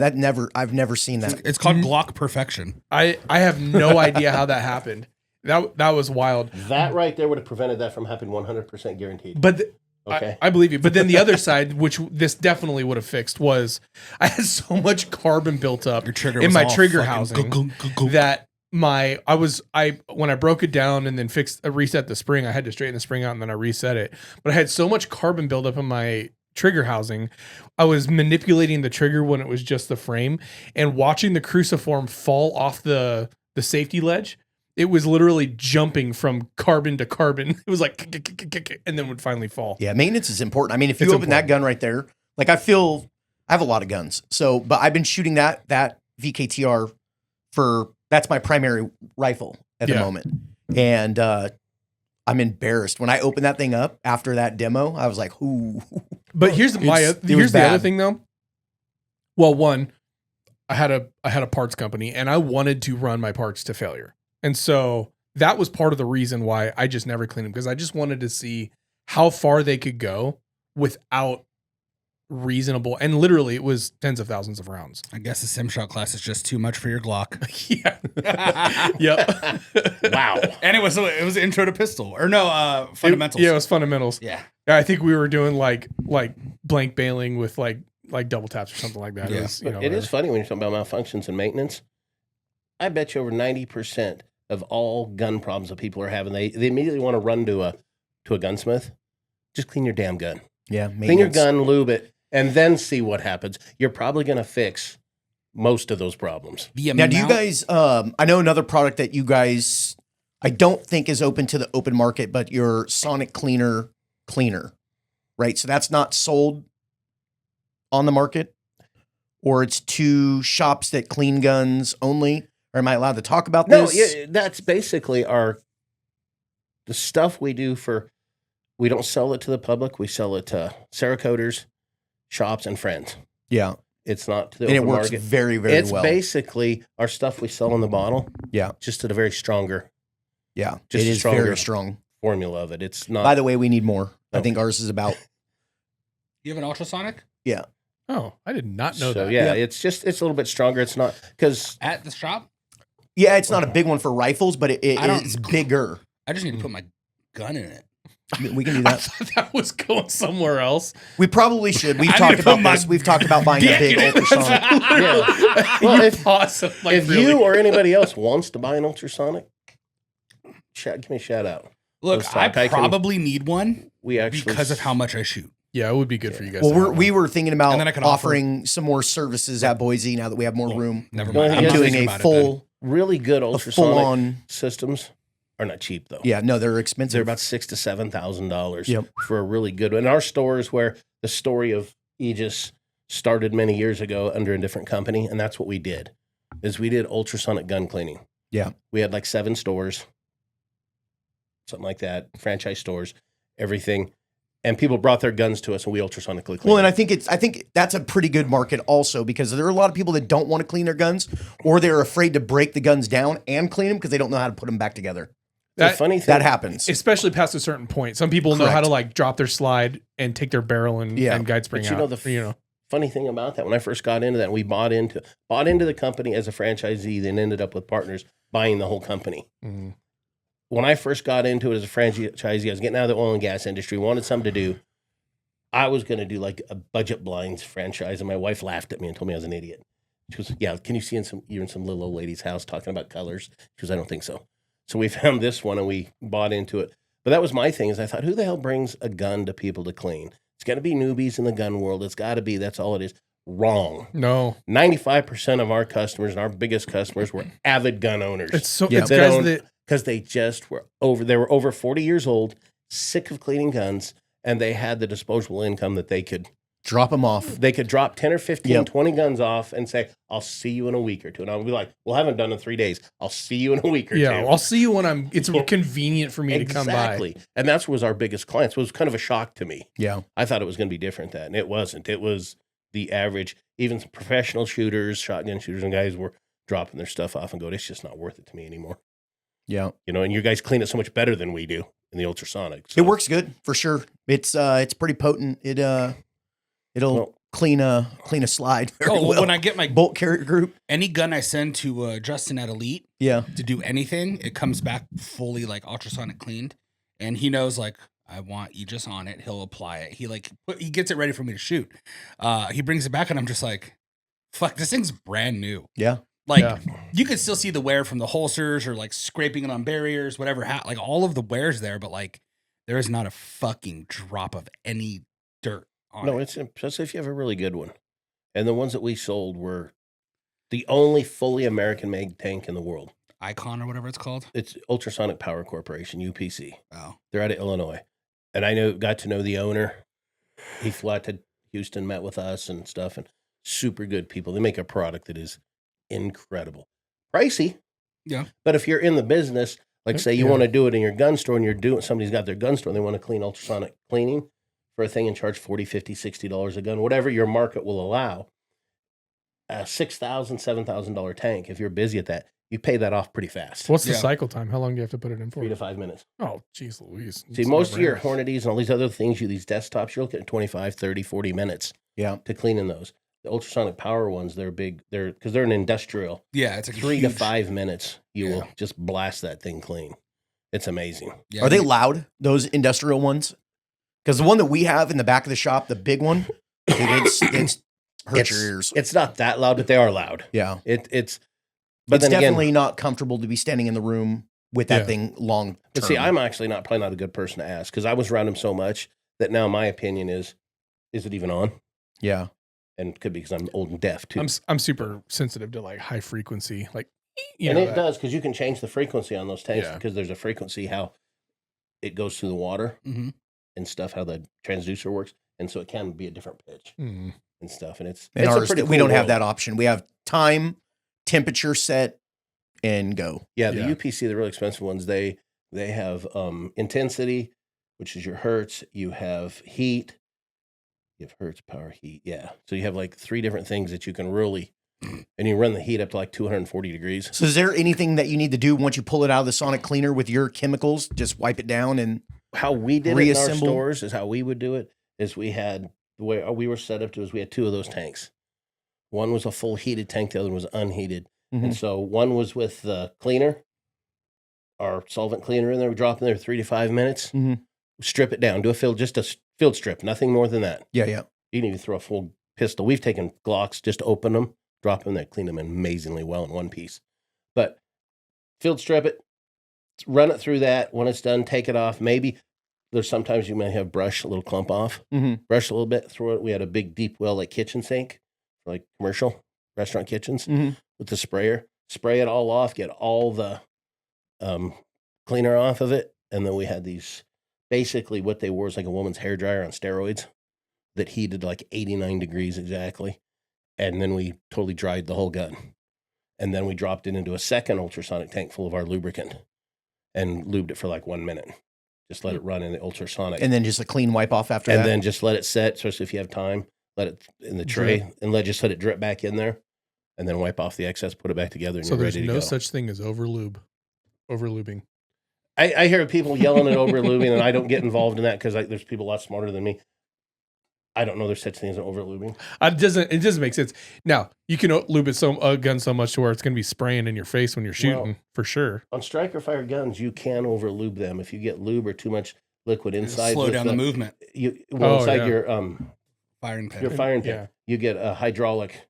I've never seen that. It's called Glock perfection. I have no idea how that happened. That was wild. That right there would have prevented that from happening 100% guaranteed. But okay. I believe you. But then the other side, which this definitely would have fixed, was I had so much carbon built up in my trigger housing that when I broke it down and then reset the spring, I had to straighten the spring out and then I reset it. But I had so much carbon buildup in my trigger housing, I was manipulating the trigger when it was just the frame and watching the cruciform fall off the safety ledge. It was literally jumping from carbon to carbon. It was like, and then would finally fall. Yeah, maintenance is important. I mean, if you open that gun right there, like I have a lot of guns. But I've been shooting that VKTR that's my primary rifle at the moment. And I'm embarrassed. When I opened that thing up after that demo, I was like, ooh. But here's the other thing though. Well, one, I had a parts company and I wanted to run my parts to failure. And so that was part of the reason why I just never cleaned them, because I just wanted to see how far they could go without reasonable, and literally it was tens of thousands of rounds. I guess the sim shot class is just too much for your Glock. Yeah. Yep. Wow. And it was intro to pistol fundamentals. It was fundamentals. Yeah. I think we were doing like blank bailing with like double taps or something like that. Yeah. It is funny when you're talking about malfunctions and maintenance. I bet you over 90% of all gun problems that people are having, they immediately want to run to a gunsmith. Just clean your damn gun. Yeah, clean your gun, lube it, and then see what happens. You're probably going to fix most of those problems. Now, do you guys? I know another product that you guys, I don't think is open to the open market, but your Sonic cleaner, right? So that's not sold on the market, or it's to shops that clean guns only. Or am I allowed to talk about this? No, yeah, that's basically the stuff we do we don't sell it to the public. We sell it to Cerakoders, shops, and friends. Yeah. It's not to the open market. And it works very, very well. It's basically our stuff we sell in the bottle. Yeah. Just at a very stronger. Yeah. Just it is very strong. Formula of it. It's not. By the way, we need more. Okay. I think ours is about. You have an ultrasonic? Yeah. Oh, I did not know that. Yeah, it's a little bit stronger. It's not because at the shop. Yeah, it's not a big one for rifles, but it's bigger. I just need to put my gun in it. We can do that. I thought that was going somewhere else. We probably should. We've talked about this. We've talked about buying a big ultrasonic. Yeah. Well, if you or anybody else wants to buy an ultrasonic, give me a shout out. Look, I probably need one. Because of how much I shoot. Yeah, it would be good for you guys. Well, we were thinking about offering some more services at Boise now that we have more room. Never mind. I'm doing a full, really good ultrasonic systems. Are not cheap though. Yeah, no, they're expensive. They're about $6,000 to $7,000 for a really good one. In our stores, where the story of Aegis started many years ago under a different company, and that's what we did. Is we did ultrasonic gun cleaning. Yeah, we had like 7 stores, something like that, franchise stores, everything. And people brought their guns to us, and we ultrasonically cleaned Well, and them. I think that's a pretty good market also, because there are a lot of people that don't want to clean their guns, or they're afraid to break the guns down and clean them because they don't know how to put them back together. The funny thing, That happens. Especially past a certain point. Some people know how to like drop their slide and take their barrel and guide spring but out. Funny thing about that, when I first got into that, we bought into the company as a franchisee, then ended up with partners buying the whole company. Mm-hmm. When I first got into it as a franchisee, I was getting out of the oil and gas industry, wanted something to do. I was going to do like a budget blinds franchise, and my wife laughed at me and told me I was an idiot. She was, yeah, can you see you're in some little old lady's house talking about colors? She goes, I don't think so. So we found this one and we bought into it. But that was my thing, is I thought, who the hell brings a gun to people to clean? It's got to be newbies in the gun world. It's got to be, that's all it is. Wrong. No. 95% of our customers and our biggest customers were avid gun owners. It's so, it's guys that, because they just were over 40 years old, sick of cleaning guns, and they had the disposable income that they could drop them off. They could drop 10 or 15, 20 guns off and say, I'll see you in a week or two. And I'll be like, well, I haven't done it in 3 days. I'll see you in a week or two. Yeah, I'll see you when it's convenient for me to come by. Exactly. And that's was our biggest clients. It was kind of a shock to me. Yeah. I thought it was going to be different then. It wasn't. It was the average. Even some professional shooters, shotgun shooters, and guys were dropping their stuff off and going, it's just not worth it to me anymore. Yeah. You know, and you guys clean it so much better than we do in the ultrasonic. So. It works good for sure. It's pretty potent. It'll clean a slide. When I get my bolt carrier group, any gun I send to Justin at Elite, to do anything, it comes back fully like ultrasonic cleaned, and he knows like I want Aegis on it. He'll apply it. He gets it ready for me to shoot. He brings it back, and I'm just like, fuck, this thing's brand new. Yeah. Like you could still see the wear from the holsters or like scraping it on barriers, whatever. Like all of the wear's there, but like there is not a fucking drop of any dirt on it. No, it's especially if you have a really good one. And the ones that we sold were the only fully American-made tank in the world. Icon or whatever it's called. It's Ultrasonic Power Corporation, UPC. Oh, they're out of Illinois, and got to know the owner. He flew out to Houston, met with us and stuff, and super good people. They make a product that is incredible, pricey. Yeah, but if you're in the business, like say you want to do it in your gun store, and somebody's got their gun store, and they want to clean ultrasonic cleaning for a thing and charge $40, $50, $60 a gun, whatever your market will allow. A $6,000, $7,000 tank. If you're busy at that, you pay that off pretty fast. What's the cycle time? How long do you have to put it in for? 3 to 5 minutes. Oh, geez Louise. See, most of your Hornadies and all these other things, these desktops, you're looking at 25, 30, 40 minutes to clean in those. The ultrasonic power ones, they're big. Because they're an industrial. Yeah, it's like 3 to 5 minutes. You will just blast that thing clean. It's amazing. Yeah, are they loud, those industrial ones? Because the one that we have in the back of the shop, the big one, it's hurts your ears. It's not that loud, but they are loud. Yeah. It's definitely not comfortable to be standing in the room with that thing long term. But see, I'm actually probably not a good person to ask, because I was around him so much that now my opinion is it even on? Yeah. And it could be because I'm old and deaf too. I'm super sensitive to like high frequency, like it does, because you can change the frequency on those tanks because there's a frequency how it goes through the water and stuff, how the transducer works, and so it can be a different pitch and stuff. And it's ours, a pretty we cool don't have that option. We have time, temperature set, and go. Yeah, the UPC, the really expensive ones, they have intensity, which is your hertz. You have heat. You have hertz, power, heat. Yeah. So you have like 3 different things that you can really, and you run the heat up to like 240 degrees. So is there anything that you need to do once you pull it out of the sonic cleaner with your chemicals? Just wipe it down and how we did reassemble? It in our stores is how we would do it. Is we had the way we were set up to is we had 2 of those tanks. One was a full heated tank. The other was unheated. And so one was with the cleaner, our solvent cleaner in there. We drop in there 3 to 5 minutes, strip it down, do a field strip, nothing more than that. Yeah. You can even throw a full pistol. We've taken Glocks, just open them, drop them there, clean them amazingly well in one piece. But field strip it, run it through that. When it's done, take it off. Maybe there's sometimes you may have brush a little clump off, brush a little bit, throw it. We had a big deep well like kitchen sink, like commercial restaurant kitchens with the sprayer. Spray it all off, get all the cleaner off of it. And then we had these, basically what they were is like a woman's hairdryer on steroids that heated like 89 degrees exactly. And then we totally dried the whole gun. And then we dropped it into a second ultrasonic tank full of our lubricant. and lubed it for like 1 minute. Just let it run in the ultrasonic. And then just a clean wipe off after that. And then just let it set, especially if you have time. Let it in the tray and just let it drip back in there. And then wipe off the excess, put it back together, and so you're ready to go. there's no such thing as overlubing. I hear people yelling at overlubing, and I don't get involved in that because there's people a lot smarter than me. I don't know there's such thing as an overlubing. It doesn't make sense. Now, you can lube a gun so much to where it's going to be spraying in your face when you're shooting, for sure. On striker fire guns, you can overlube them. If you get lube or too much liquid inside, slow down the movement. Inside your firing pin. Your firing pin, you get a hydraulic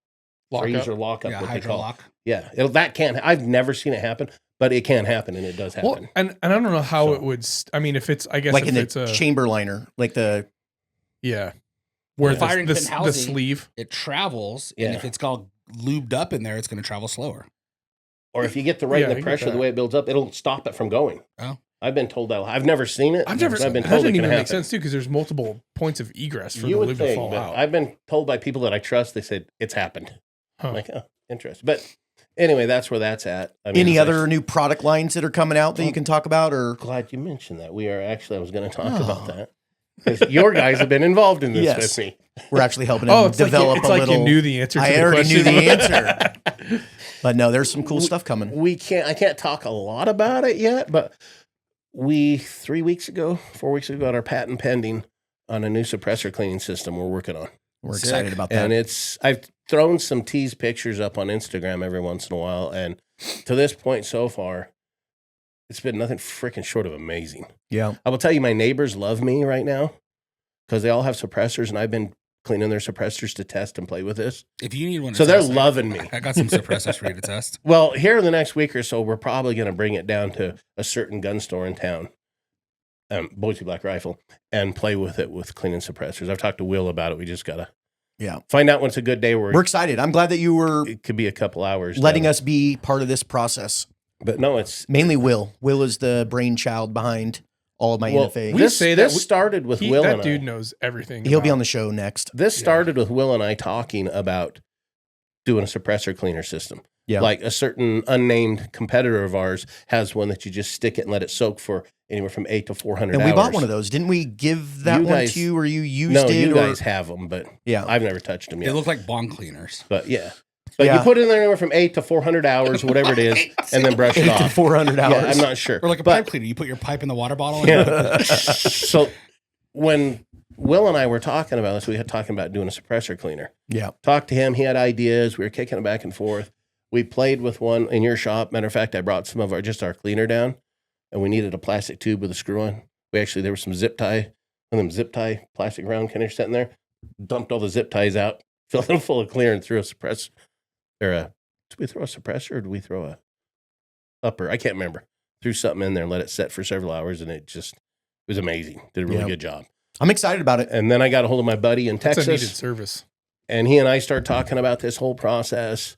freeze or lockup. Yeah, hydrolock. Yeah, that can't. I've never seen it happen, but it can happen, and it does happen. Well, and I don't know how it would. I mean, if it's, I guess, like if in the it's a chamber liner, like the where the firing pin the housing, sleeve, it travels, and if it's got lubed up in there, it's going to travel slower. Or if you get the pressure, the way it builds up, it'll stop it from going. Oh. I've been told that. I've never seen it. I've been told that it doesn't even make sense too, because there's multiple points of egress for the lube to fall out. I've been told by people that I trust. They said it's happened. Huh. I'm like, oh, interesting. But anyway, that's where that's at. I mean, any other new product lines that are coming out that you can talk about? Or glad you mentioned that. We are actually. I was going to talk about that because your guys have been involved in this with me. We're actually helping them develop it's like little. You knew the answer. I to already the knew the answer. But no, there's some cool stuff coming. I can't talk a lot about it yet, but we 4 weeks ago, got our patent pending on a new suppressor cleaning system we're working on. We're excited about that. And I've thrown some tease pictures up on Instagram every once in a while. And to this point so far, it's been nothing freaking short of amazing. Yeah. I will tell you, my neighbors love me right now because they all have suppressors, and I've been cleaning their suppressors to test and play with this. If you need one, so they're loving me. I got some suppressors for you to test. Well, here in the next week or so, we're probably going to bring it down to a certain gun store in town, Boise Black Rifle, and play with it with cleaning suppressors. I've talked to Will about it. We just got to find out when it's a good day. We're excited. I'm glad that you were. It could be a couple hours. Letting us be part of this process. But no, it's mainly Will. Will is the brainchild behind all of my NFA. This started with Will and I. That dude knows everything. He'll be on the show next. This started with Will and I talking about doing a suppressor cleaner system. Yeah. Like a certain unnamed competitor of ours has one that you just stick it and let it soak for anywhere from 8 to 400 hours. And we bought one of those. Didn't we give that one to you, or you used it? No, you guys have them, but I've never touched them yet. They look like bong cleaners. But But you put it in there anywhere from 8 to 400 hours, whatever it is, and then brush it off. 8 to 400 hours. Yeah, I'm not sure. Or like a pipe cleaner. You put your pipe in the water bottle. And So when Will and I were talking about this, we had talking about doing a suppressor cleaner. Yeah. Talked to him. He had ideas. We were kicking it back and forth. We played with one in your shop. Matter of fact, I brought some of our cleaner down, and we needed a plastic tube with a screw on. There was some zip tie, one of them zip tie plastic round containers sitting there. Dumped all the zip ties out, filled them full of clear, and threw a suppressor. Did we throw a suppressor or did we throw a upper? I can't remember. Threw something in there and let it set for several hours, and it was amazing. Did a really good job. I'm excited about it. And then I got a hold of my buddy in Texas. It's a needed service. And he and I started talking about this whole process,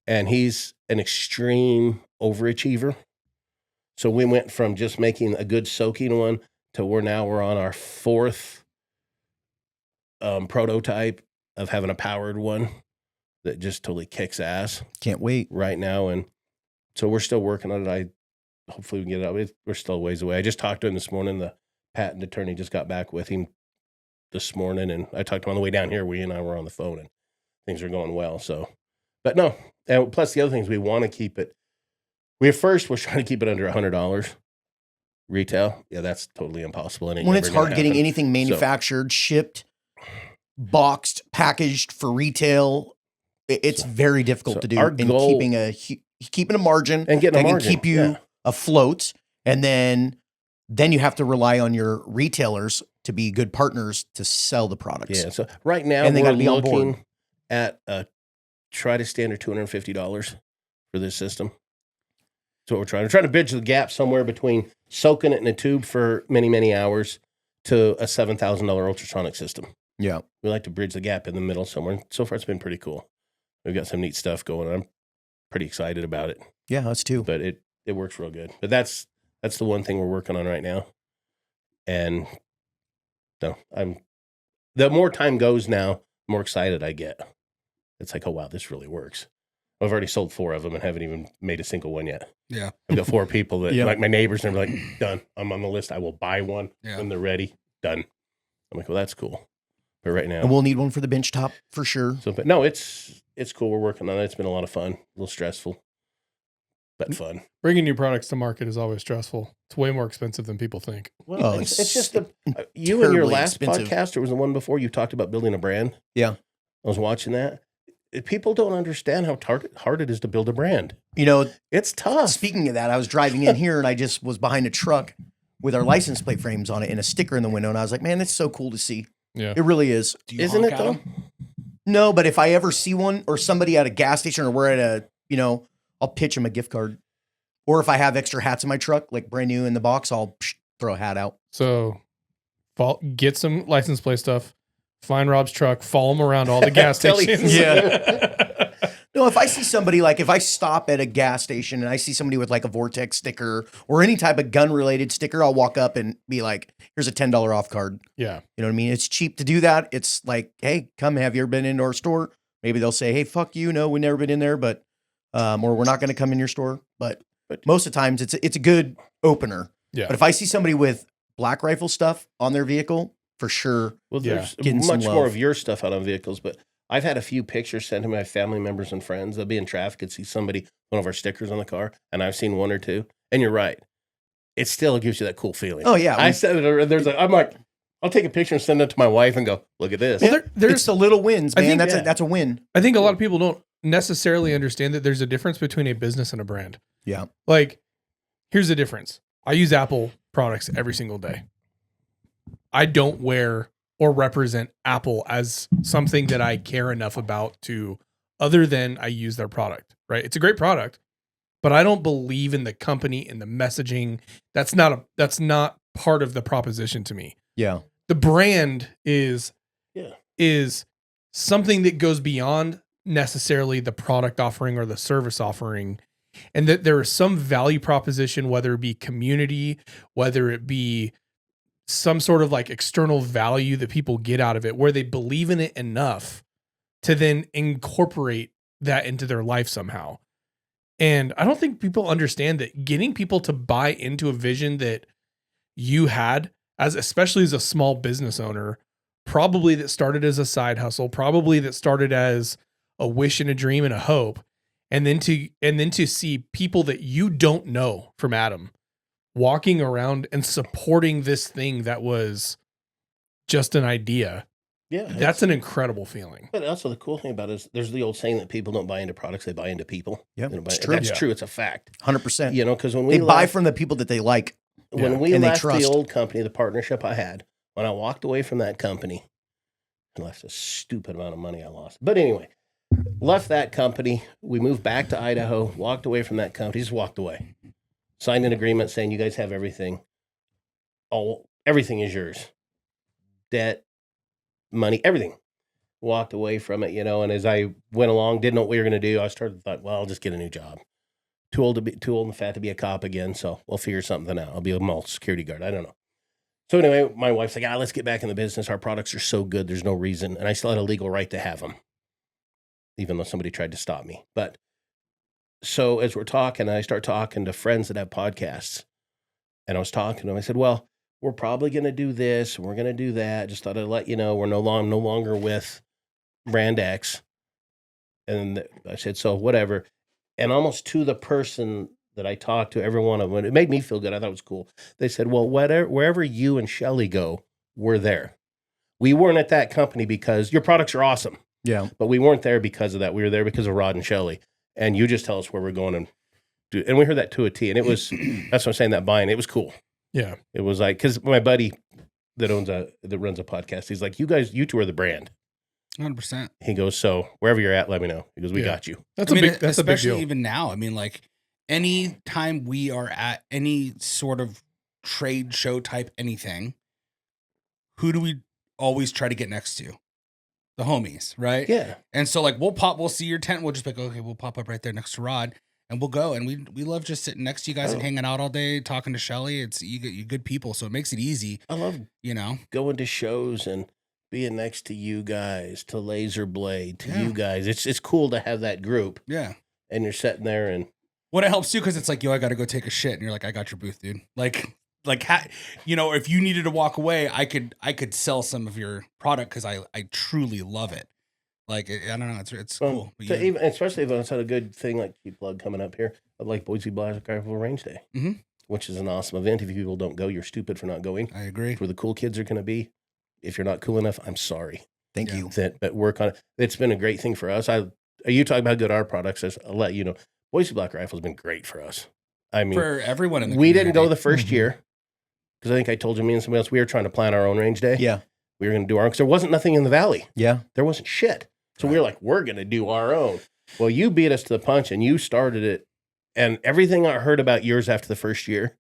and he's an extreme overachiever. So we went from just making a good soaking one to we're on our fourth prototype of having a powered one that just totally kicks ass. Can't wait right now. And so we're still working on it. Hopefully we can get it out. We're still a ways away. I just talked to him this morning. The patent attorney just got back with him this morning, and I talked to him on the way down here. We and I were on the phone, and things are going well. So, but no. And plus the other things, we want to keep it. We're trying to keep it under $100 retail. Yeah, that's totally impossible. When it's hard getting anything manufactured, shipped, boxed, packaged for retail, it's very difficult to do. Our and goal, keeping a margin and getting a margin can keep you afloat, and then you have to rely on your retailers to be good partners to sell the products. Yeah. So right now and we're looking at try to standard $250 for this system. That's what we're trying. We're trying to bridge the gap somewhere between soaking it in a tube for many, many hours to a $7,000 ultrasonic system. Yeah. We like to bridge the gap in the middle somewhere. So far, it's been pretty cool. We've got some neat stuff going on. I'm pretty excited about it. Yeah, us too. But it works real good. But that's the one thing we're working on right now. And no, the more time goes now, the more excited I get. It's like, oh wow, this really works. I've already sold 4 of them and haven't even made a single one yet. Yeah. I've got 4 people that, Yep. like my neighbors, and they're like, done. I'm on the list. I will buy one when they're ready. Done. I'm like, well, that's cool. But right now. And we'll need one for the bench top for sure. So, but no, it's cool. We're working on it. It's been a lot of fun. A little stressful, but fun. Bringing new products to market is always stressful. It's way more expensive than people think. Well, Oh, it's just you and your terribly last expensive. podcast, or was the one before, you talked about building a brand. Yeah. I was watching that. People don't understand how hard it is to build a brand. You know, It's tough. speaking of that, I was driving in here and I just was behind a truck with our license plate frames on it and a sticker in the window. And I was like, man, that's so cool to see. Yeah. It really is. Do you Isn't honk it at though? 'em? No, but if I ever see one or somebody at a gas station or we're at a, I'll pitch them a gift card. Or if I have extra hats in my truck, like brand new in the box, I'll throw a hat out. So get some license plate stuff. Find Rob's truck. Follow him around all the gas Tell him. stations. Yeah. No, if I see somebody, like if I stop at a gas station and I see somebody with like a Vortex sticker or any type of gun related sticker, I'll walk up and be like, here's a $10 off card. Yeah. You know what I mean? It's cheap to do that. It's like, hey, come, have you ever been into our store? Maybe they'll say, hey, fuck you. No, we've never been in there, but, or we're not going to come in your store. But most of the times it's a good opener. Yeah. But if I see somebody with black rifle stuff on their vehicle, for sure. Well, there's Getting some much more love. of your stuff out on vehicles, but I've had a few pictures sent to my family members and friends. They'll be in traffic and see somebody, one of our stickers on the car, and I've seen 1 or 2. And you're right. It still gives you that cool feeling. Oh, yeah. I said it. I'm like, I'll take a picture and send it to my wife and go, look at this. Well, there's It's the little wins, I man. think- That's a win. I think a lot of people don't necessarily understand that there's a difference between a business and a brand. Yeah. Like, here's the difference. I use Apple products every single day. I don't wear or represent Apple as something that I care enough about to, other than I use their product, right? It's a great product, but I don't believe in the company and the messaging. That's not part of the proposition to me. Yeah. The brand is Yeah. something that goes beyond necessarily the product offering or the service offering, and that there is some value proposition, whether it be community, whether it be some sort of like external value that people get out of it, where they believe in it enough to then incorporate that into their life somehow. And I don't think people understand that getting people to buy into a vision that you had, especially as a small business owner, probably that started as a side hustle, probably that started as a wish and a dream and a hope, and then to see people that you don't know from Adam walking around and supporting this thing that was just an idea. Yeah. That's an incredible feeling. But also the cool thing about it is there's the old saying that people don't buy into products, they buy into people. Yeah, You know, it's but true. That's Yeah. true. It's a fact. 100%. You know, because when we They buy left, from the people that they like. when Yeah. we And they left the trust. old company, the partnership I had, when I walked away from that company, I left a stupid amount of money I lost. But anyway, left that company. We moved back to Idaho, walked away from that company, just walked away. Signed an agreement saying you guys have everything. Everything is yours. Debt, money, everything. Walked away from it, and as I went along, didn't know what we were going to do. I thought, well, I'll just get a new job. Too old and fat to be a cop again, so we'll figure something out. I'll be a mall security guard. I don't know. So anyway, my wife's like, let's get back in the business. Our products are so good. There's no reason. And I still had a legal right to have them, even though somebody tried to stop me. But so as we're talking, I start talking to friends that have podcasts. And I was talking to them. I said, well, we're probably going to do this. And we're going to do that. Just thought I'd let you know we're no longer with Brand X. And I said, so whatever. And almost to the person that I talked to, every one of them, it made me feel good. I thought it was cool. They said, well, wherever you and Shelly go, we're there. We weren't at that company because your products are awesome. Yeah. But we weren't there because of that. We were there because of Rod and Shelly. And you just tell us where we're going and do. And we heard that to a T. And it was, that's what I'm saying, that buying, it was cool. Yeah. It was like, because my buddy that runs a podcast, he's like, you two are the brand. 100%. He goes, so wherever you're at, let me know. He goes, we Yeah. got you. That's I mean, that's a big especially deal. even now. I mean, like any time we are at any sort of trade show type anything, who do we always try to get next to? The homies, right? Yeah. And so like we'll see your tent. We'll just be like, okay, we'll pop up right there next to Rod and we'll go. And we love just sitting next to you guys and hanging out all day, talking to Shelly. It's you good people. So it makes it easy, I love going to shows and being next to you guys, to Laser Blade, to Yeah. you guys. It's cool to have that group. Yeah. and you're sitting there and What it helps too, because it's like, yo, I got to go take a shit, and you're like, I got your booth, dude. If you needed to walk away, I could sell some of your product because I truly love it. Like, I don't know, it's cool. But so even, especially if it's had a good thing like cheap plug coming up here, of like Boise Black Rifle Range Day, which is an awesome event. If you people don't go, you're stupid for not going. I agree. It's where the cool kids are going to be. If you're not cool enough, I'm sorry. Thank you. But work on it. It's been a great thing for us. You talk about how good our products is. I'll let you know. Boise Black Rifle has been great for us. I mean, for everyone in the we community. didn't go the first year because I think I told you, me and somebody else, we were trying to plan our own range day. Yeah. We were going to do our own because there wasn't nothing in the valley. Yeah. There wasn't shit. So we were like, we're going to do our own. Well, you beat us to the punch and you started it. And everything I heard about yours after the first year,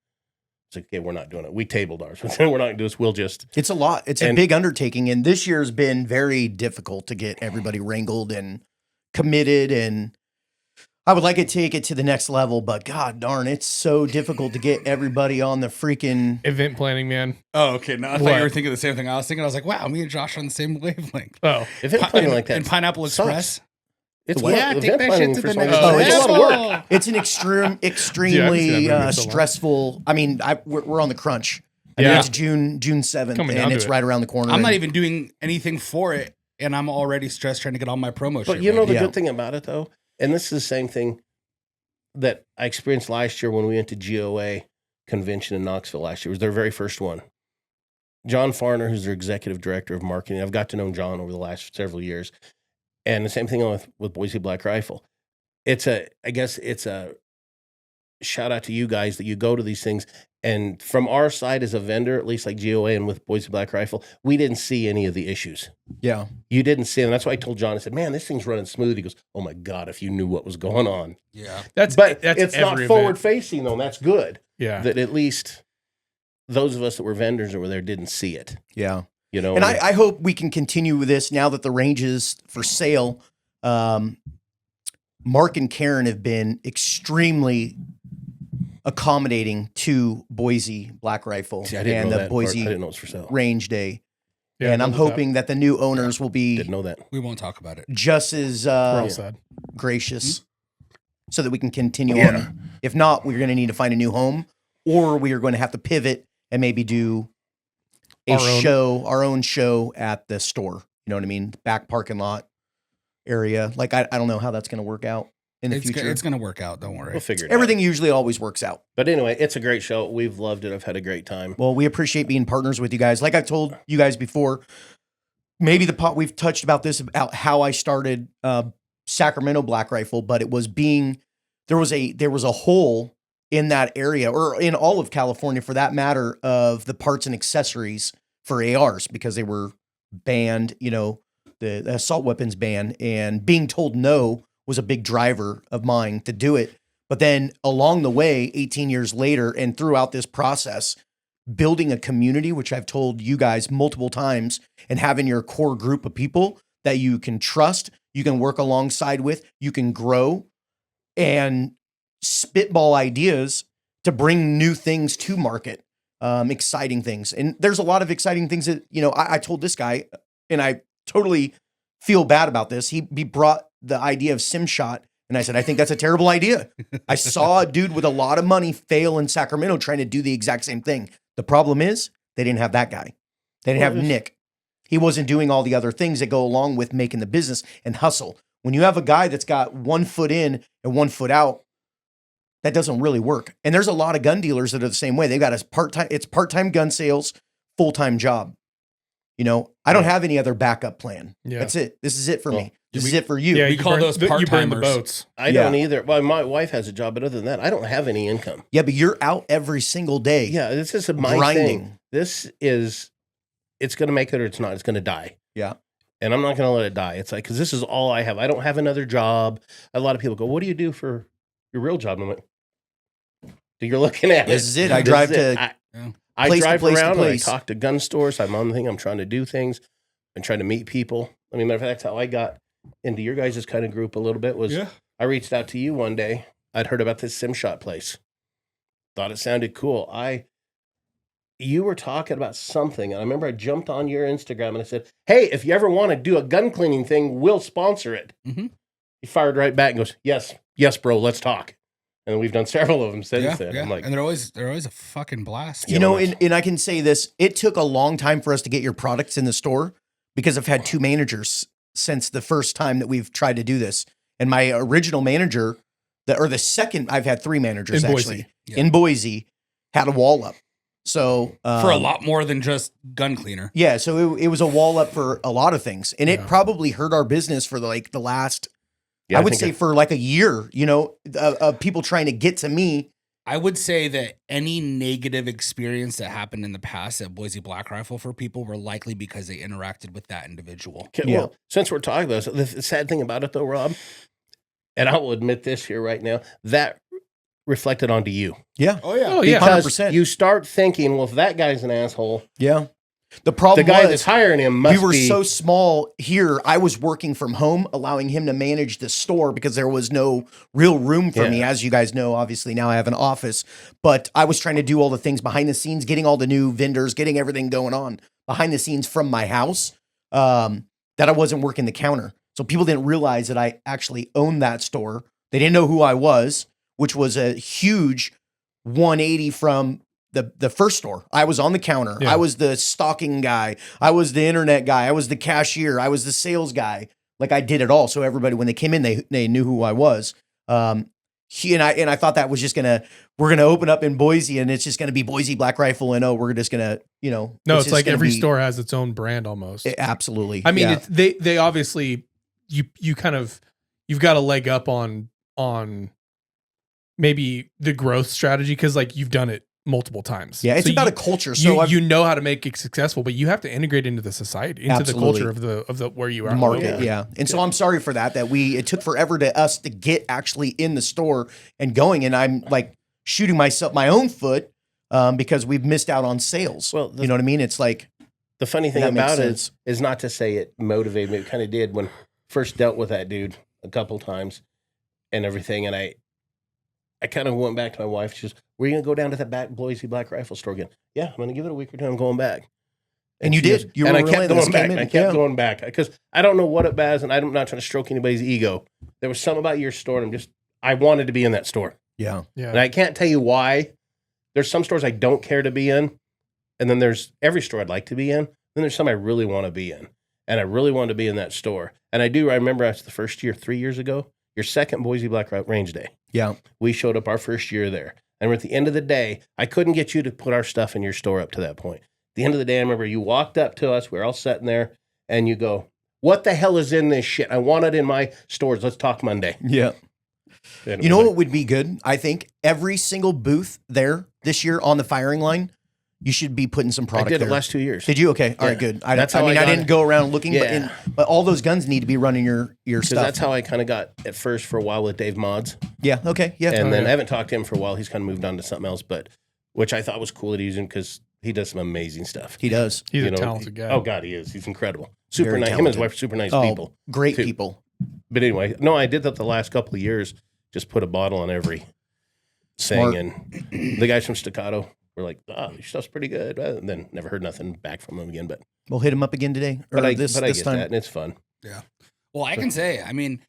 it's like, okay, we're not doing it. We tabled ours. We're not going to do this. We'll just. It's a lot. It's a big undertaking. And this year's been very difficult to get everybody wrangled and committed. And I would like to take it to the next level, but God darn, it's so difficult to get everybody on the freaking event planning, man. Oh, okay. No, I thought you were thinking the same thing I was thinking. I was like, wow, me and Josh are on the same wavelength. Oh, event planning like that. And Pineapple Express. It's take that shit to the next level. It's a lot of work. It's an extremely stressful. I mean, we're on the crunch. I mean, it's June 7th, and it's right around the corner. I'm not even doing anything for it, and I'm already stressed trying to get all my promo shit. But you know the good thing about it, though? And this is the same thing that I experienced last year when we went to GOA convention in Knoxville last year. It was their very first one. John Farner, who's their executive director of marketing, I've got to know John over the last several years. And the same thing with Boise Black Rifle. I guess it's a shout out to you guys that you go to these things. And from our side as a vendor, at least like GOA and with Boise Black Rifle, we didn't see any of the issues. Yeah. You didn't see them. That's why I told John, I said, man, this thing's running smooth. He goes, oh my God, if you knew what was going on. Yeah. That's it's not forward facing though. And that's good. Yeah. That at least those of us that were vendors that were there didn't see it. Yeah. You know, and I hope we can continue with this now that the range is for sale. Mark and Karen have been extremely accommodating to Boise Black Rifle and the Boise Range Day. Yeah, and I'm hoping that the new owners will be didn't know that. We won't talk about it. Just as gracious so that we can continue on. If not, we're going to need to find a new home, or we are going to have to pivot and maybe do our own show at the store. You know what I mean? Back parking lot area. Like, I don't know how that's going to work out in the future. It's going to work out. Don't worry. We'll figure it Everything usually always works out. But anyway, it's a great show. We've loved it. I've had a great time. Well, we appreciate being partners with you guys. Like I've told you guys before, maybe we've touched about this, about how I started Sacramento Black Rifle, but it was there was a hole in that area, or in all of California for that matter, of the parts and accessories for ARs, because they were banned, the assault weapons ban, and being told no was a big driver of mine to do it. But then along the way, 18 years later, and throughout this process, building a community, which I've told you guys multiple times, and having your core group of people that you can trust, you can work alongside with, you can grow and spitball ideas to bring new things to market, exciting things. And there's a lot of exciting things that, I told this guy, and I totally feel bad about this. He brought the idea of SimShot, and I said, I think that's a terrible idea. I saw a dude with a lot of money fail in Sacramento trying to do the exact same thing. The problem is they didn't have that guy. They didn't have Nick. He wasn't doing all the other things that go along with making the business and hustle. When you have a guy that's got 1 foot in and 1 foot out, that doesn't really work. And there's a lot of gun dealers that are the same way. They've got it's part-time gun sales, full-time job. I don't have any other backup plan. Yeah. That's it. This is it for me. This is it for you. Yeah, we call those part-timers. You burn the boats. I don't either. Well, my wife has a job, but other than that, I don't have any income. Yeah, but you're out every single day. Yeah, this is my thing. It's going to make it or it's not. It's going to die. Yeah. And I'm not going to let it die. It's like, because this is all I have. I don't have another job. A lot of people go, what do you do for your real job? I'm like, you're looking at this is it. I drive to I drive around and I talk to gun stores. I'm on the thing. I'm trying to do things and trying to meet people. I mean, matter of fact, that's how I got into your guys' kind of group a little bit was I reached out to you one day. I'd heard about this SimShot place. Thought it sounded cool. You were talking about something, and I remember I jumped on your Instagram and I said, hey, if you ever want to do a gun cleaning thing, we'll sponsor it. Mm-hmm. He fired right back and goes, yes, yes, bro, let's talk. And we've done several of them since then. Yeah. I'm like, and they're always a fucking blast. You know, and I can say this, it took a long time for us to get your products in the store because I've had 2 managers since the first time that we've tried to do this. And my original manager, the second, I've had 3 managers In Boise. actually in Boise, had a wall up. So for a lot more than just gun cleaner. Yeah, so it was a wall up for a lot of things, and it probably hurt our business for the last. I would say for like a year, you know, of people trying to get to me. I would say that any negative experience that happened in the past at Boise Black Rifle for people were likely because they interacted with that individual. Okay, well, since we're talking about this, the sad thing about it though, Rob, and I will admit this here right now, that reflected onto you. Yeah. Oh yeah. Oh yeah. Because 100%. you start thinking, well, if that guy's an asshole, Yeah. The problem the guy was, that's hiring him must we were be. so small here. I was working from home, allowing him to manage the store because there was no real room for me. As you guys know, obviously now I have an office, but I was trying to do all the things behind the scenes, getting all the new vendors, getting everything going on behind the scenes from my house, that I wasn't working the counter. So people didn't realize that I actually owned that store. They didn't know who I was, which was a huge 180 from the first store. I was on the counter. Yeah. I was the stocking guy. I was the internet guy. I was the cashier. I was the sales guy. Like I did it all. So everybody, when they came in, they knew who I was. I thought that was just we're gonna open up in Boise and it's just gonna be Boise Black Rifle and we're just gonna, No, it's just like gonna every be- store has its own brand almost. Absolutely. I mean, yeah. they obviously you've got a leg up on maybe the growth strategy because like you've done it multiple times. Yeah, it's So about you, a culture. So you know how to make it successful, but you have to integrate into the society, into Absolutely. the culture of the where you are. the market, Yeah. yeah. And so I'm sorry for that it took forever to us to get actually in the store and going. And I'm like shooting my own foot because we've missed out on sales. Well, you know what I mean? It's like The funny thing that makes about it sense. is not to say it motivated me. It kind of did when I first dealt with that dude a couple times and everything. And I kind of went back to my wife. She goes, "We're going to go down to that back Boise Black Rifle store again." Yeah, I'm going to give it a week or two. I'm going back. And you she did. goes- You and were I kept relentless, going back. came in. I kept Yeah. going back because I don't know what it was, and I'm not trying to stroke anybody's ego. There was something about your store, and I wanted to be in that store. yeah. And I can't tell you why. There's some stores I don't care to be in, and then there's every store I'd like to be in. Then there's some I really want to be in, and I really wanted to be in that store. And I remember after the first year, 3 years ago, your second Boise Black Range Day. Yeah. We showed up our first year there. And at the end of the day, I couldn't get you to put our stuff in your store up to that point. At the end of the day, I remember you walked up to us. We were all sitting there, and you go, "What the hell is in this shit? I want it in my stores. Let's talk Monday." Yeah. And You know what would be good? I think every single booth there this year on the firing line, you should be putting some I product did there. it last 2 years. Did you? Okay. All right, Yeah. good. That's I how mean, I I got didn't it. go around looking, Yeah. but all those guns need to be running your Because stuff. that's how I kind of got at first for a while with Dave Mods. Yeah. Okay. Yeah. And Oh, then yeah. I haven't talked to him for a while. He's kind of moved on to something else, but which I thought was cool that he's in because he does some amazing stuff. He does. He's You a know, talented guy. Oh, God, he is. He's incredible. Super Very nice. Him and his talented. wife are super nice Oh, people. great too. people. But anyway, no, I did that the last couple of years. Just put a bottle on every Smart. thing. And the guys from Staccato were like, "Oh, your stuff's pretty good." And then never heard nothing back from them again. But We'll hit him up again today. Or I this get time. that, and it's fun. Well, I can say, I mean,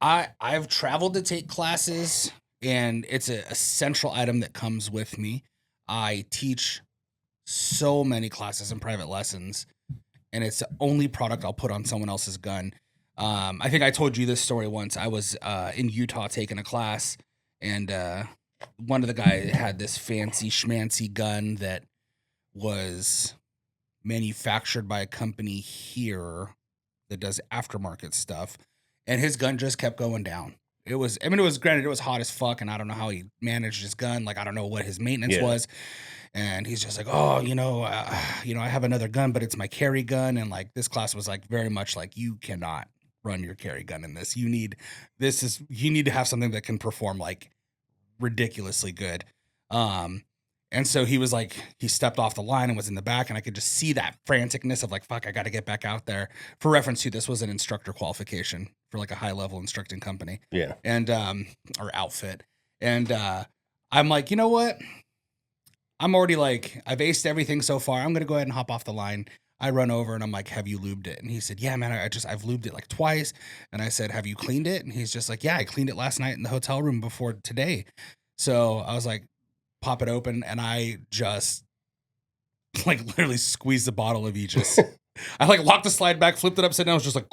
I've traveled to take classes, and it's a central item that comes with me. I teach so many classes and private lessons, and it's the only product I'll put on someone else's gun. I think I told you this story once. I was in Utah taking a class, and one of the guys had this fancy schmancy gun that was manufactured by a company here that does aftermarket stuff, and his gun just kept going down. It was granted, it was hot as fuck, and I don't know how he managed his gun. Like, I don't know what his maintenance was. And he's just like, "Oh, I have another gun, but it's my carry gun." And like, this class was like very much like, you cannot run your carry gun in this. You need to have something that can perform like ridiculously good. And so he was like, he stepped off the line and was in the back, and I could just see that franticness of like, fuck, I got to get back out there. For reference to, this was an instructor qualification for like a high level instructing company. Yeah. And, or outfit. And, I'm like, you know what? I'm already like, I've aced everything so far. I'm going to go ahead and hop off the line. I run over and I'm like, have you lubed it? And he said, yeah, man, I've lubed it like twice. And I said, have you cleaned it? And he's just like, yeah, I cleaned it last night in the hotel room before today. So I was like, pop it open. And I just like literally squeezed the bottle of Aegis. I like locked the slide back, flipped it upside down. I was just like,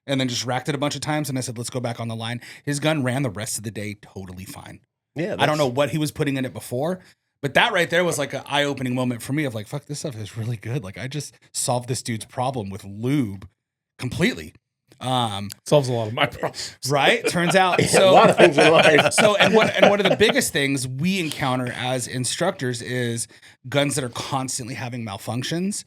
and then just racked it a bunch of times. And I said, let's go back on the line. His gun ran the rest of the day totally fine. Yeah. I don't know what he was putting in it before. But that right there was like an eye-opening moment for me of like, fuck, this stuff is really good. Like I just solved this dude's problem with lube completely. Solves a lot of my problems. Right? Turns out. So, a lot of things in life. So, and one of the biggest things we encounter as instructors is guns that are constantly having malfunctions.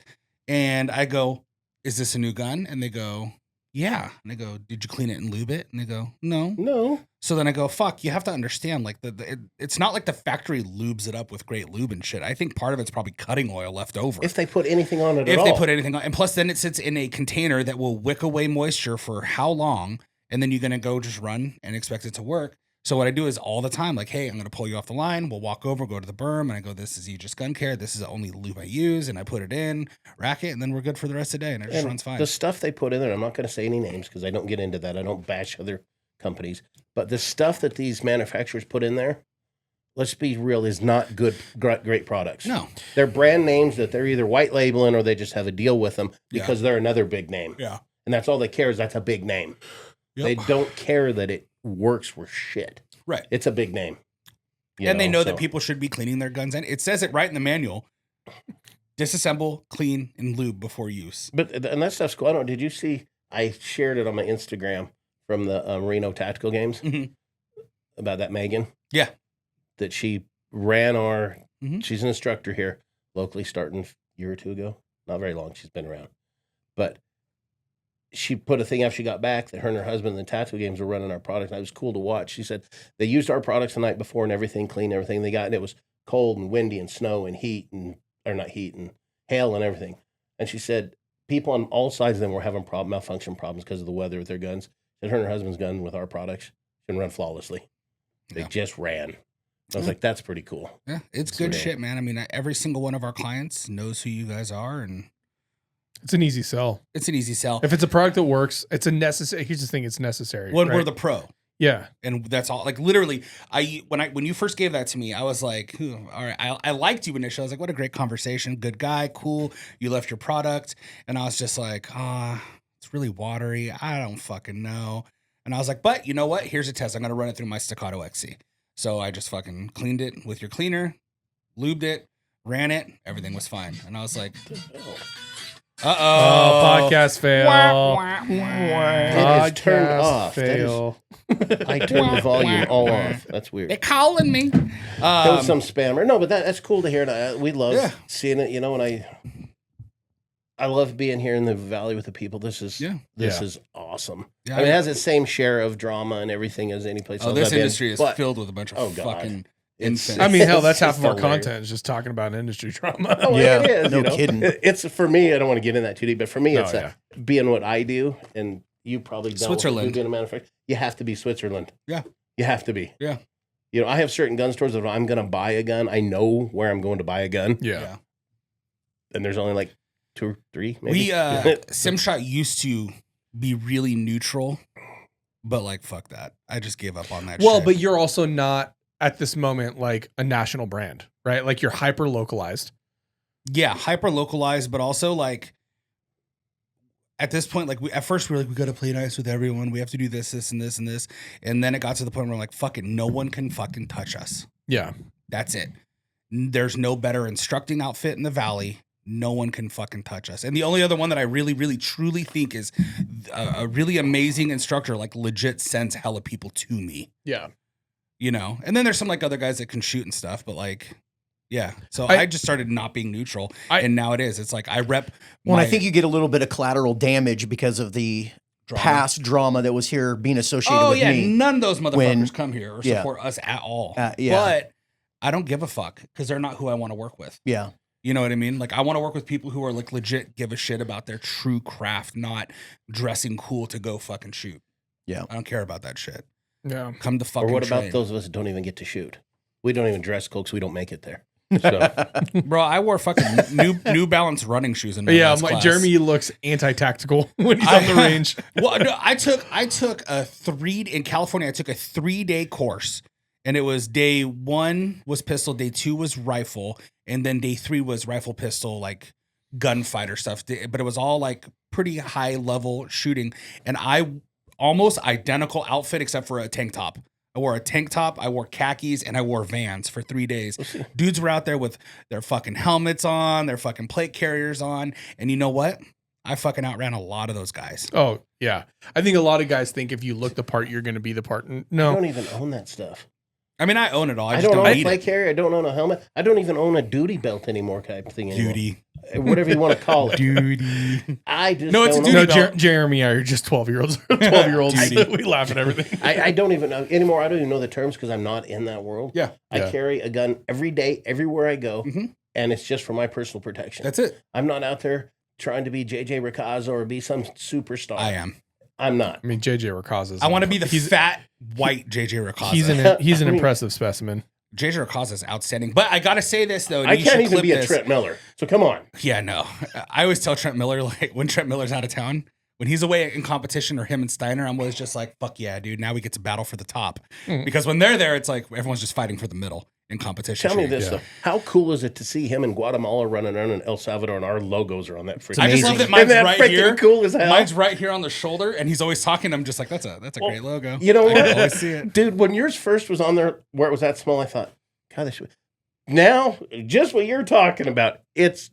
And I go, is this a new gun? And they go, yeah. And I go, did you clean it and lube it? And they go, no. No. So then I go, fuck, you have to understand, like, it's not like the factory lubes it up with great lube and shit. I think part of it's probably cutting oil left over. If they put anything on it at If all. they put anything on. And plus, then it sits in a container that will wick away moisture for how long? And then you're going to go just run and expect it to work. So what I do is all the time, like, hey, I'm going to pull you off the line. We'll walk over, go to the berm, and I go, this is Aegis Gun Care. This is the only lube I use. And I put it in, rack it, and then we're good for the rest of the day. And it just runs fine. The stuff they put in there, I'm not going to say any names because I don't get into that. I don't bash other companies. But the stuff that these manufacturers put in there, let's be real, is not good, great products. No. They're brand names that they're either white labeling or they just have a deal with them because they're another big name. Yeah. And that's all they care is that's a big name. Yep. They don't care that it works for shit. Right. It's a big name. And they know that people should be cleaning their guns. And it says it right in the manual. Disassemble, clean, and lube before use. And that stuff's cool. I don't know, did you see, I shared it on my Instagram from the Reno Tactical Games about that Megan. Yeah. That she ran she's an instructor here locally starting a year or two ago. Not very long. She's been around. But she put a thing after she got back that her and her husband in the Tactical Games were running our product. And it was cool to watch. She said they used our products the night before and everything, cleaned everything they got. And it was cold and windy and snow and heat and hail and everything. And she said people on all sides of them were having malfunction problems because of the weather with their guns. And her and her husband's gun with our products can run flawlessly. They just ran. I was like, that's pretty cool. Yeah, it's good shit, man. I mean, every single one of our clients knows who you guys are, and it's an easy sell. It's an easy sell. If it's a product that works, it's a necessary. Here's the thing: it's necessary. When right? we're the pro, yeah, and that's all. Like literally, when you first gave that to me, I was like, all right, I liked you initially. I was like, what a great conversation, good guy, cool. You left your product, and I was just like, it's really watery. I don't fucking know. And I was like, but you know what? Here's a test. I'm gonna run it through my Staccato XC. So I just fucking cleaned it with your cleaner, lubed it, ran it. Everything was fine. And I was like, podcast fail. It is turned off. Fail. I turned the volume all off. That's weird. They're calling me. That was some spammer. No, but that's cool to hear. We love seeing it, and I love being here in the valley with the people. This is awesome. Yeah, I mean, it has the same share of drama and everything as any place else. This industry is filled with a bunch of fucking infants. I mean, hell, that's half of our content is just talking about industry drama. Oh, yeah, it is, no kidding. It's for me. I don't want to get in that too deep, but for me, it's being what I do, and you probably don't. Switzerland. Being a manufacturer, you have to be Switzerland. Yeah, you have to be. Yeah. I have certain gun stores that if I'm going to buy a gun, I know where I'm going to buy a gun. Yeah. And there's only like 2 or 3, maybe. SimShot used to be really neutral, but like fuck that. I just gave up on that. Well, but you're also not at this moment like a national brand, right? Like you're hyper localized. Yeah, hyper localized, but also like at this point, like at first we were like, we got to play nice with everyone. We have to do this, this, and this, and this, and then it got to the point where we're like, fuck it, no one can fucking touch us. Yeah, that's it. There's no better instructing outfit in the valley. No one can fucking touch us. And the only other one that I really, really, truly think is a really amazing instructor, like legit sends hella people to me. Yeah. And then there's some like other guys that can shoot and stuff, but like, yeah. So I just started not being neutral. And now it is. It's like I rep. I think you get a little bit of collateral damage because of the past drama that was here being associated with me. None of those motherfuckers come here or support us at all. But I don't give a fuck because they're not who I want to work with. Yeah. You know what I mean? Like, I want to work with people who are like legit give a shit about their true craft, not dressing cool to go fucking shoot. Yeah. I don't care about that shit. Yeah. Come to fucking Or what train. about those of us that don't even get to shoot? We don't even dress cool because we don't make it there. So Bro, I wore fucking New Balance running shoes in my Yeah, last class. Jeremy looks anti-tactical when he's on the range. Well, no, I took in California. I took a 3-day course, and it was day 1 was pistol, day 2 was rifle, and then day 3 was rifle, pistol, like gunfighter stuff. But it was all like pretty high level shooting, and I almost identical outfit except for a tank top. I wore a tank top, I wore khakis, and I wore Vans for 3 days. Dudes were out there with their fucking helmets on, their fucking plate carriers on, and you know what? I fucking outran a lot of those guys. Oh, yeah. I think a lot of guys think if you look the part, you're going to be the part. I No. don't even own that stuff. I mean, I own it all. I I just don't don't own a need plate it. carrier. I don't own a helmet. I don't even own a duty belt anymore type thing anymore. Duty. Whatever you want to call it. Duty. I just No, it's a don't duty own No, belt. Jeremy and I are just 12-year-olds. 12-year-olds. Duty. We laugh at everything. I don't even know anymore. I don't even know the terms because I'm not in that world. Yeah. I Yeah. carry a gun every day, everywhere I go, Mhm. and it's just for my personal protection. That's it. I'm not out there trying to be JJ Ricazzo or be some superstar. I am. I'm not. I mean, JJ Ricazza's. I want to be the he's fat white JJ Ricazza. he's an I mean- impressive specimen. JJ Ricazza is outstanding. But I got to say this, though. And I you can't should even clip be a this. Trent Miller. So come on. Yeah, no. I always tell Trent Miller, like, when Trent Miller's out of town, when he's away in competition or him and Steiner, I'm always just like, fuck yeah, dude. Now we get to battle for the top. Mm. Because when they're there, it's like everyone's just fighting for the middle in competition. Tell me shit. this Yeah. though. How cool is it to see him in Guatemala running around in El Salvador and our logos are on that freaking I just love amazing. that mine's Isn't that right freaking here. cool as hell? Mine's right here on the shoulder, and he's always talking. I'm just like, that's a Well, great logo. You know I can what? always see it. Dude, when yours first was on there where it was that small, I thought, God, this should... Now, just what you're talking about, it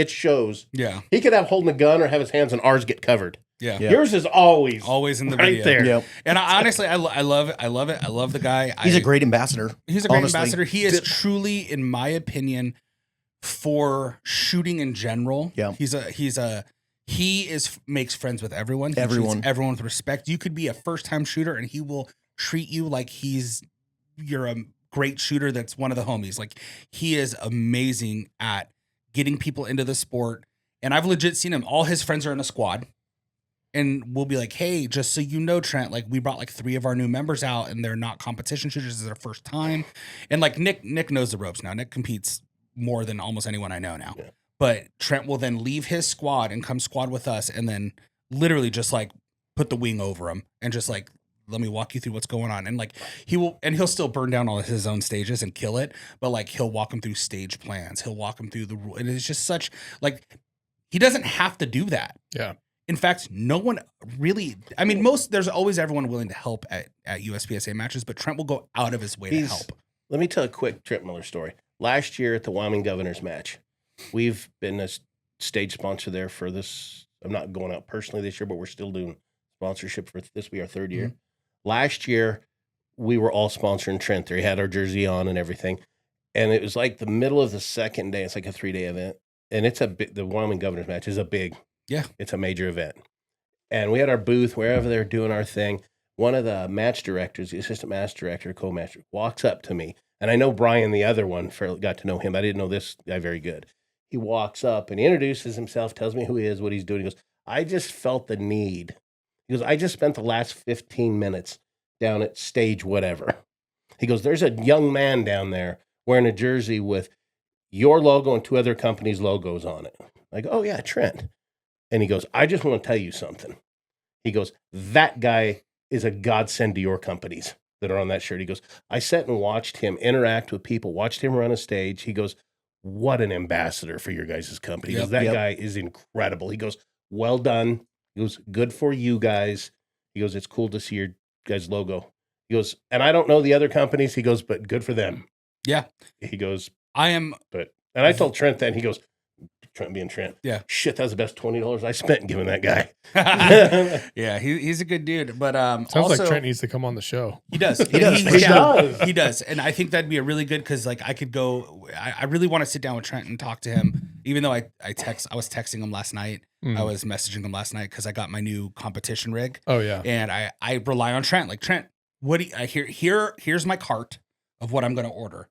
shows. Yeah, He could have holding a gun or have his hands on ours get covered. yeah. Yeah. Yours is always Always in the right video. there. Yep. And I, honestly, I love it. I love it. I love the guy. He's a great ambassador. He's a great honestly. ambassador. He is truly, in my opinion, for shooting in general. Yeah. He makes friends with everyone. He treats Everyone. everyone with respect. You could be a first-time shooter, and he will treat you like you're a great shooter that's one of the homies. Like, he is amazing at getting people into the sport. And I've legit seen him. All his friends are in a squad. And we'll be like, hey, just so you know, Trent, like, we brought like 3 of our new members out, and they're not competition shooters. This is their first time. And like Nick knows the ropes now. Nick competes more than almost anyone I know now. Yeah. But Trent will then leave his squad and come squad with us, and then literally just like put the wing over him and just like, let me walk you through what's going on. And like he'll still burn down all of his own stages and kill it, but like he'll walk him through stage plans. He'll walk him through the rule. And it's just such like, he doesn't have to do that. Yeah. In fact, no one really, I mean, there's always everyone willing to help at USPSA matches, but Trent will go out of his way to help. Let me tell a quick Trent Miller story. Last year at the Wyoming Governor's match, we've been a stage sponsor there for this. I'm not going out personally this year, but we're still doing sponsorship for this. Will be our 3rd year. Mm-hmm. Last year, we were all sponsoring Trent there. He had our jersey on and everything. And it was like the middle of the second day. It's like a 3-day event. And it's the Wyoming Governor's match is it's a major event. And we had our booth wherever they're doing our thing. One of the match directors, the assistant match director, co-master, walks up to me. And I know Brian, the other one, got to know him. I didn't know this guy very good. He walks up and he introduces himself, tells me who he is, what he's doing. He goes, I just felt the need. He goes, I just spent the last 15 minutes down at stage whatever. He goes, there's a young man down there wearing a jersey with your logo and 2 other companies' logos on it. I go, oh, yeah, Trent. And he goes, I just want to tell you something. He goes, that guy is a godsend to your companies that are on that shirt. He goes, I sat and watched him interact with people, watched him run a stage. He goes, what an ambassador for your guys' company. He goes, that guy is incredible. He goes, well done. He goes, good for you guys. He goes, it's cool to see your guys' logo. He goes, and I don't know the other companies. He goes, but good for them. Yeah. He goes, and I told Trent that. He goes, Trent being Trent. Yeah. Shit, that was the best $20 I spent giving that guy. Yeah, he's a good dude. But Sounds also, like Trent needs to come on the show. He does. He does. And I think that'd be a really good, because like I could go. I really want to sit down with Trent and talk to him. Even though I was texting him last night. I was messaging him last night because I got my new competition rig. Oh yeah. And I rely on Trent. Like, Trent, what do you, here's my cart of what I'm going to order.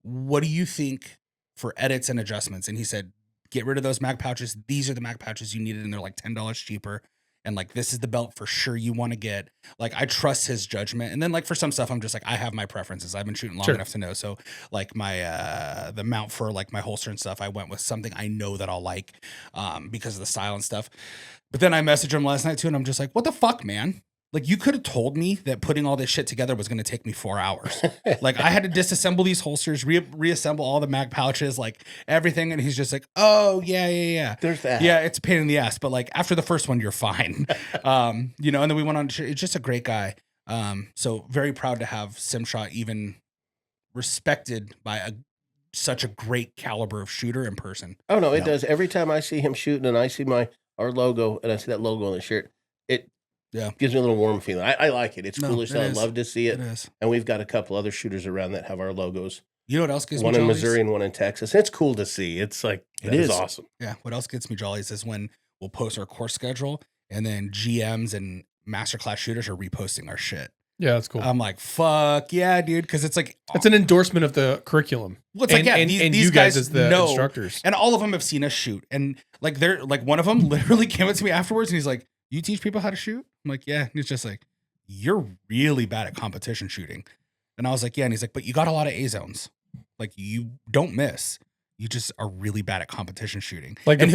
What do you think for edits and adjustments? And he said, get rid of those mag pouches. These are the mag pouches you needed, and they're like $10 cheaper. and like this is the belt for sure you want to get. Like I trust his judgment. And then like for some stuff, I'm just like I have my preferences. I've been shooting long enough to know. So like my the mount for like my holster and stuff, I went with something I know that I'll like because of the style and stuff. But then I messaged him last night too, and I'm just like, what the fuck, man? Like you could have told me that putting all this shit together was going to take me 4 hours. Like I had to disassemble these holsters, reassemble all the mag pouches, like everything. And he's just like, oh yeah. There's that. Yeah, it's a pain in the ass. But like after the first one, you're fine. You know, and then we went on, it's just a great guy. So very proud to have Simshot even respected by such a great caliber of shooter in person. Oh no, it does. Every time I see him shooting and I see our logo and I see that logo on the shirt, it gives me a little warm feeling. I like it. It's foolish. I love to see it. And we've got a couple other shooters around that have our logos. You know what else gets me one jollies? in Missouri and one in Texas. It's cool to see. It's like, it is awesome. Yeah. What else gets me jollies is when we'll post our course schedule and then GMs and masterclass shooters are reposting our shit. Yeah, that's cool. I'm like, fuck yeah, dude. Cause it's like, it's an endorsement of the curriculum. Well, it's like, yeah, these you guys as the know, instructors. And all of them have seen us shoot. And like, they're like, one of them literally came up to me afterwards and he's like, you teach people how to shoot? I'm like, yeah. And he's just like, you're really bad at competition shooting. And I was like, yeah. And he's like, but you got a lot of A zones. Like you don't miss. You just are really bad at competition shooting. Like, and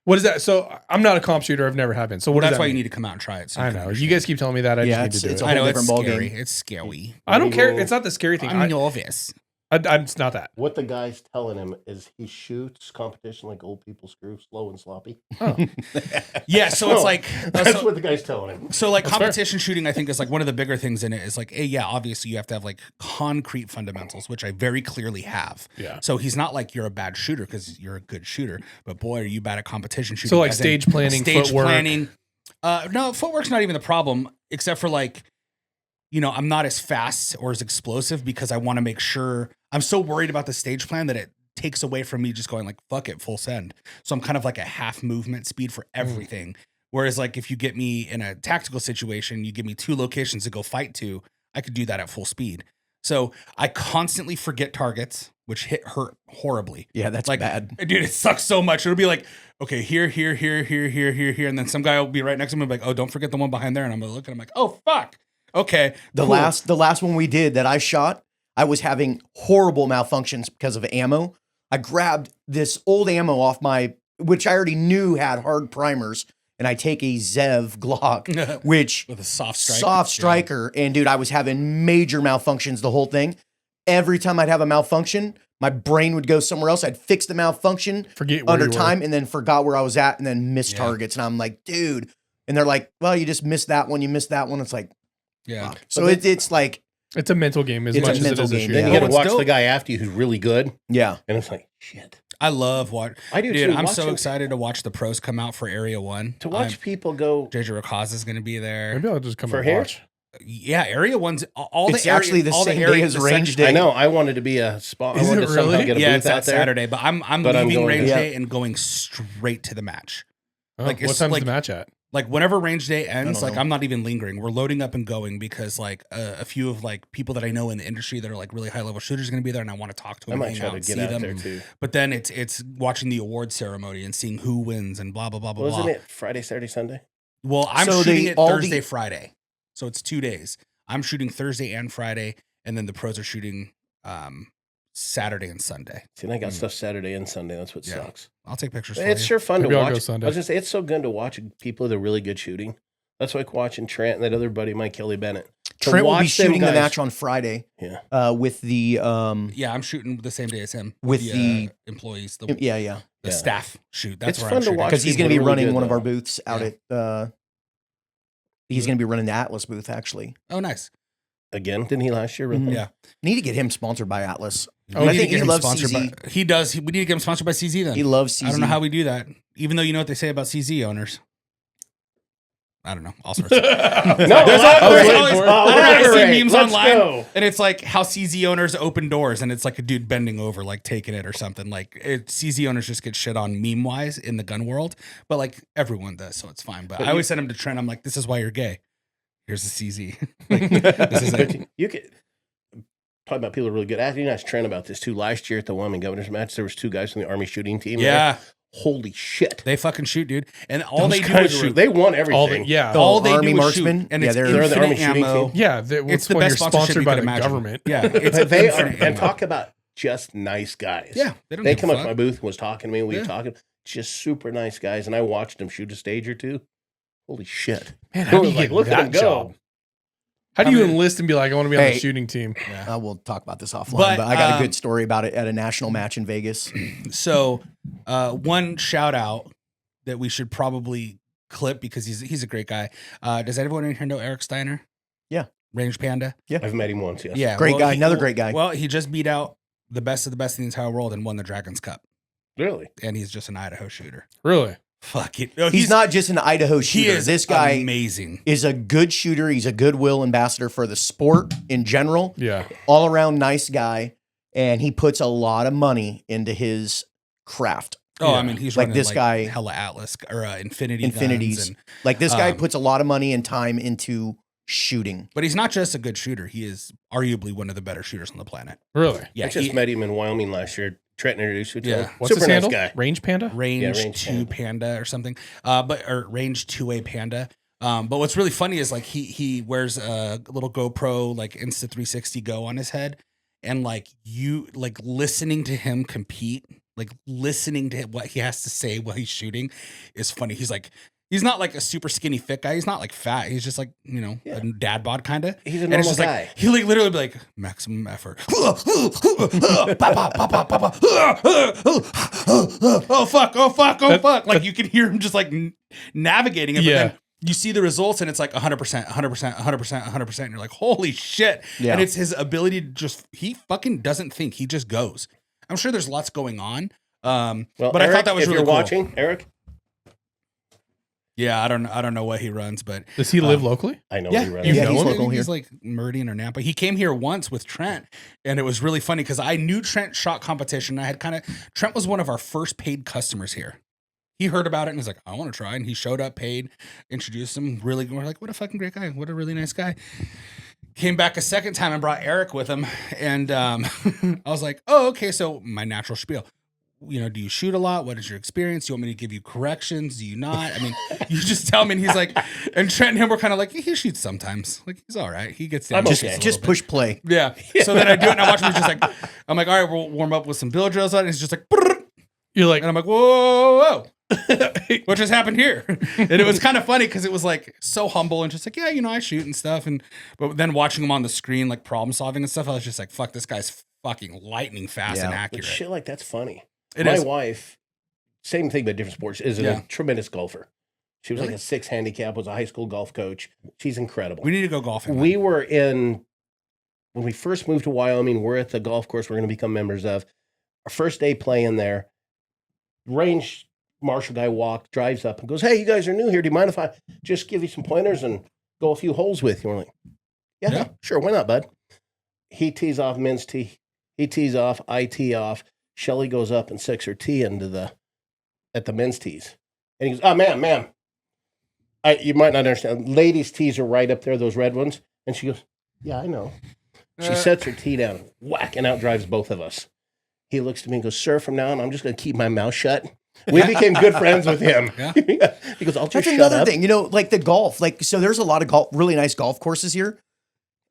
what is that? So I'm not a comp shooter. I've never have been. So that's why you need to come out and try it. So I know. You guys keep telling me that. I just need to do it. I know it's scary. It's scary. I don't care. It's not the scary thing. I'm novice. It's not that. What the guy's telling him is he shoots competition like old people screw, slow and sloppy. Oh. Yeah, so it's like that's what the guy's telling him. So like competition shooting, I think is like one of the bigger things in it is like, yeah, obviously you have to have like concrete fundamentals, which I very clearly have. Yeah. So he's not like you're a bad shooter because you're a good shooter, but boy, are you bad at competition shooting. So like stage planning, footwork. No, footwork's not even the problem, except for like, you know, I'm not as fast or as explosive because I want to make sure. I'm so worried about the stage plan that it takes away from me just going like, fuck it, full send. So I'm kind of like a half movement speed for everything. Whereas like if you get me in a tactical situation, you give me 2 locations to go fight to, I could do that at full speed. So I constantly forget targets, which hurt horribly. Yeah, that's like, bad. Dude, it sucks so much. It'll be like, okay, here. And then some guy will be right next to me and be like, oh, don't forget the one behind there. And I'm going to look and I'm like, oh, fuck. Okay. The last one we did that I shot, I was having horrible malfunctions because of ammo. I grabbed this old ammo off which I already knew had hard primers, and I take a Zev Glock, which with a soft striker. And dude, I was having major malfunctions the whole thing. Every time I'd have a malfunction, my brain would go somewhere else. I'd fix the malfunction under time and then forgot where I was at and then missed targets. And I'm like, dude. And they're like, well, you just missed that one. You missed that one. It's like, yeah. So it's like, it's a mental game as much as it is a shooting. Then you got to watch the guy after you who's really good. Yeah. And it's like, shit. I love what I do. Dude, too. I'm so excited to watch the pros come out for Area 1. To watch people go. JJ Rakaz is going to be there. Maybe I'll just come for and here? watch. Yeah, Area 1's it's actually the same day as range day. I know. I wanted to be a spot. I wanted to somehow get a booth it's out that there. Saturday, but I'm leaving range day and going straight to the match. Oh, like what time's the match at? Like whenever range day ends, like I'm not even lingering. We're loading up and going because like a few of like people that I know in the industry that are like really high level shooters are going to be there, and I want to talk to them. I might try to get out there too. But then it's watching the award ceremony and seeing who wins and blah blah blah blah. Wasn't it Friday, Saturday, Sunday? Well, I'm shooting it Thursday, Friday, so it's 2 days. I'm shooting Thursday and Friday, and then the pros are shooting Saturday and Sunday. See, and I got stuff Saturday and Sunday. That's what sucks. I'll take pictures. It's sure fun to watch. I was gonna say it's so good to watch people that are really good shooting. That's like watching Trent and that other buddy, Mike Kelly Bennett. Trent will be shooting the match on Friday. Yeah. With the I'm shooting the same day as him with the employees. The staff shoot. That's it's where fun I'm to watch because he's going to be really running good, one of our booths out at. He's going to be running the Atlas booth actually. Oh, nice. Again, didn't he last year? Mm-hmm. Yeah. Need to get him sponsored by Atlas. Oh, I think he loves CZ. He does. We need to get him sponsored by CZ then. He loves CZ. I don't know how we do that. Even though you know what they say about CZ owners. I don't know. All sorts. There's always I see memes online, and it's like how CZ owners open doors, and it's like a dude bending over, like taking it or something. Like CZ owners just get shit on meme wise in the gun world, but like everyone does, so it's fine. But I always send him to Trent. I'm like, this is why you're gay. Here's the CZ. Like, this is it. You could talk about people who are really good. I think I asked Trent about this too. Last year at the Wyoming Governor's match, there was 2 guys from the Army shooting team. Yeah. There. holy shit. They fucking shoot, dude. And all Those they do guys is were- shoot. They won everything. All they Army do is marksmen. shoot. And Yeah, it's they're the infinite Army shooting ammo. team. Yeah, It's the when best you're sponsorship sponsored you by could the imagine. government. Yeah, it's But they are, infinite and ammo. talk about just nice guys. Yeah, they don't They give come a up to my fuck. booth and was talking to me. We were Yeah. talking, just super nice guys. And I watched them shoot a stage or two. Holy shit. Man, I how do was you like, get look at that him go. job? How do I you mean- enlist and be like, I want to be on Hey. the shooting team? Yeah. We'll talk about this offline, But, but I got a good story about it at a national match in Vegas. So, one shout out that we should probably clip because he's a great guy. Does anyone in here know Eric Steiner? Yeah. Range Panda. I've met him once, yes. Yeah, Great guy, another great guy. Well, he just beat out the best of the best in the entire world and won the Dragons Cup. Really? And he's just an Idaho shooter. Really? Fuck it. No, He's not just an Idaho He shooter. is This guy amazing. is a good shooter. He's a goodwill ambassador for the sport in general. Yeah. All around nice guy. And he puts a lot of money into his craft. Oh, Yeah. I mean, he's Like running this guy- hella Atlas or Infinity Infinities. guns and, Like this guy Um, puts a lot of money and time into shooting. but he's not just a good shooter. He is arguably one of the better shooters on the planet. Really? Yeah, I just he- met him in Wyoming last year. Trent introduced me to Yeah. him. What's Super his nice handle? guy. Range Panda? range, Range 2 Panda or something. Or range 2A Panda. But what's really funny is like he wears a little GoPro like Insta 360 Go on his head, and like you like listening to him compete, like listening to what he has to say while he's shooting is funny. He's not like a super skinny fit guy. He's not like fat. He's just like, a dad bod kind of. He's a And it's normal just guy. like he like literally be like maximum effort. Oh fuck! Like you can hear him just like navigating it. Yeah. But then you see the results and it's like 100%, 100%, 100%, 100%. And you're like, holy shit! Yeah. And it's his ability to he fucking doesn't think. He just goes. I'm sure there's lots going on. Well, But Eric, I thought that was if really you're cool. watching, Eric, Yeah, I don't know what he runs, but Does he live locally? I know yeah, he runs. You Yeah, know he's him? local here. He's like Meridian or Nampa. He came here once with Trent, and it was really funny because I knew Trent shot competition. I had Trent was one of our first paid customers here. He heard about it and he's like, I want to try. And he showed up, paid, introduced him. Really, we're like, what a fucking great guy. What a really nice guy. Came back a second time and brought Eric with him. And I was like, oh, okay. So my natural spiel. Do you shoot a lot? What is your experience? Do you want me to give you corrections? Do you not? I mean, you just tell me. And he's like, and Trent and him were kind of like, he shoots sometimes. Like, he's all right. He gets down. I'm and okay. shoots a Just little push play. bit. Yeah. So then I do it and I watch him. He's just like, I'm like, all right, we'll warm up with some bill drills. And he's just like, brrr. You're like, And I'm like, whoa. What just happened here? And it was kind of funny because it was like so humble and just like, yeah, I shoot and stuff. But then watching him on the screen, like problem solving and stuff, I was just like, fuck, this guy's fucking lightning fast Yeah. and But accurate. shit like that's funny. It My is. wife, same thing but different sports, is Yeah. a tremendous golfer. She was Really? like a 6 handicap, was a high school golf coach. She's incredible. We need to go golfing. We were when we first moved to Wyoming, we're at the golf course we're going to become members of. Our first day playing there, range marshal guy drives up and goes, hey, you guys are new here. Do you mind if I just give you some pointers and go a few holes with you? We're like, yeah, sure. Why not, bud? He tees off men's tee. He tees off. I tee off. Shelly goes up and sticks her tee at the men's tees. And he goes, oh, ma'am. You might not understand. Ladies' tees are right up there, those red ones. And she goes, yeah, I know. She sets her tee down, whack, and out drives both of us. He looks to me and goes, sir, from now on, I'm just going to keep my mouth shut. We became good friends with him. Yeah. He goes, I'll just That's shut another up. thing, like the golf. Like, so there's a lot of really nice golf courses here.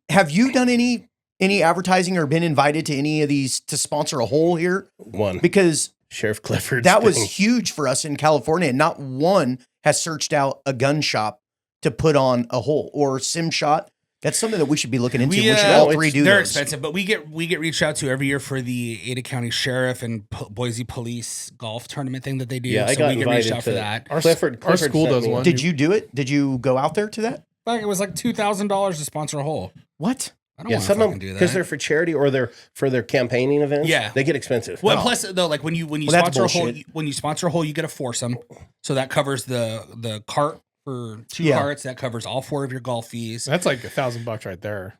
Have you done any advertising or been invited to any of these to sponsor a hole here? One, Because Sheriff Clifford. that was huge for us in California. And not one has searched out a gun shop to put on a hole or sim shot. That's something that we should be looking into. We should all three do They're those. expensive, but we get reached out to every year for the Ada County Sheriff and Boise Police golf tournament thing that they do. Yeah, I so got we get reached invited out for to that. our Clifford school sent does me- one. Did you do it? Did you go out there to that? Like, it was like $2,000 to sponsor a hole. What? I don't Yeah, want to some of fucking them, do that. because they're for charity or they're for their campaigning events. Yeah. They get expensive. Well, plus though, like when you Well, that's sponsor a hole, bullshit. when you sponsor a hole, you get a foursome, so that covers the cart for 2 Yeah. carts. That covers all 4 of your golf fees. That's like $1,000 right there.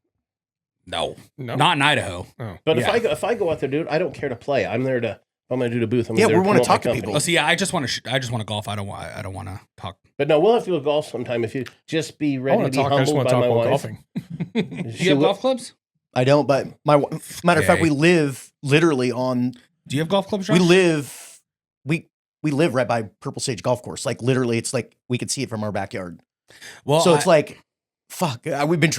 No, No. not in Idaho. Oh. But Yeah. if I go out there, dude, I don't care to play. I'm there to. If I'm going to do the booth. I'm Yeah, there we wanna promote my talk to company. people. Oh, so yeah, I just want to golf. I don't want to talk. But no, we'll have to go golf sometime. If you just be I ready to want be to talk. I just humbled want to by talk my about wife. golfing. Do you have golf clubs? I don't, but matter of fact, Okay. we live literally on, Do you have golf clubs, Josh? we live right by Purple Sage Golf Course. Like literally, it's like we could see it from our backyard. Well, So it's like, fuck. I've been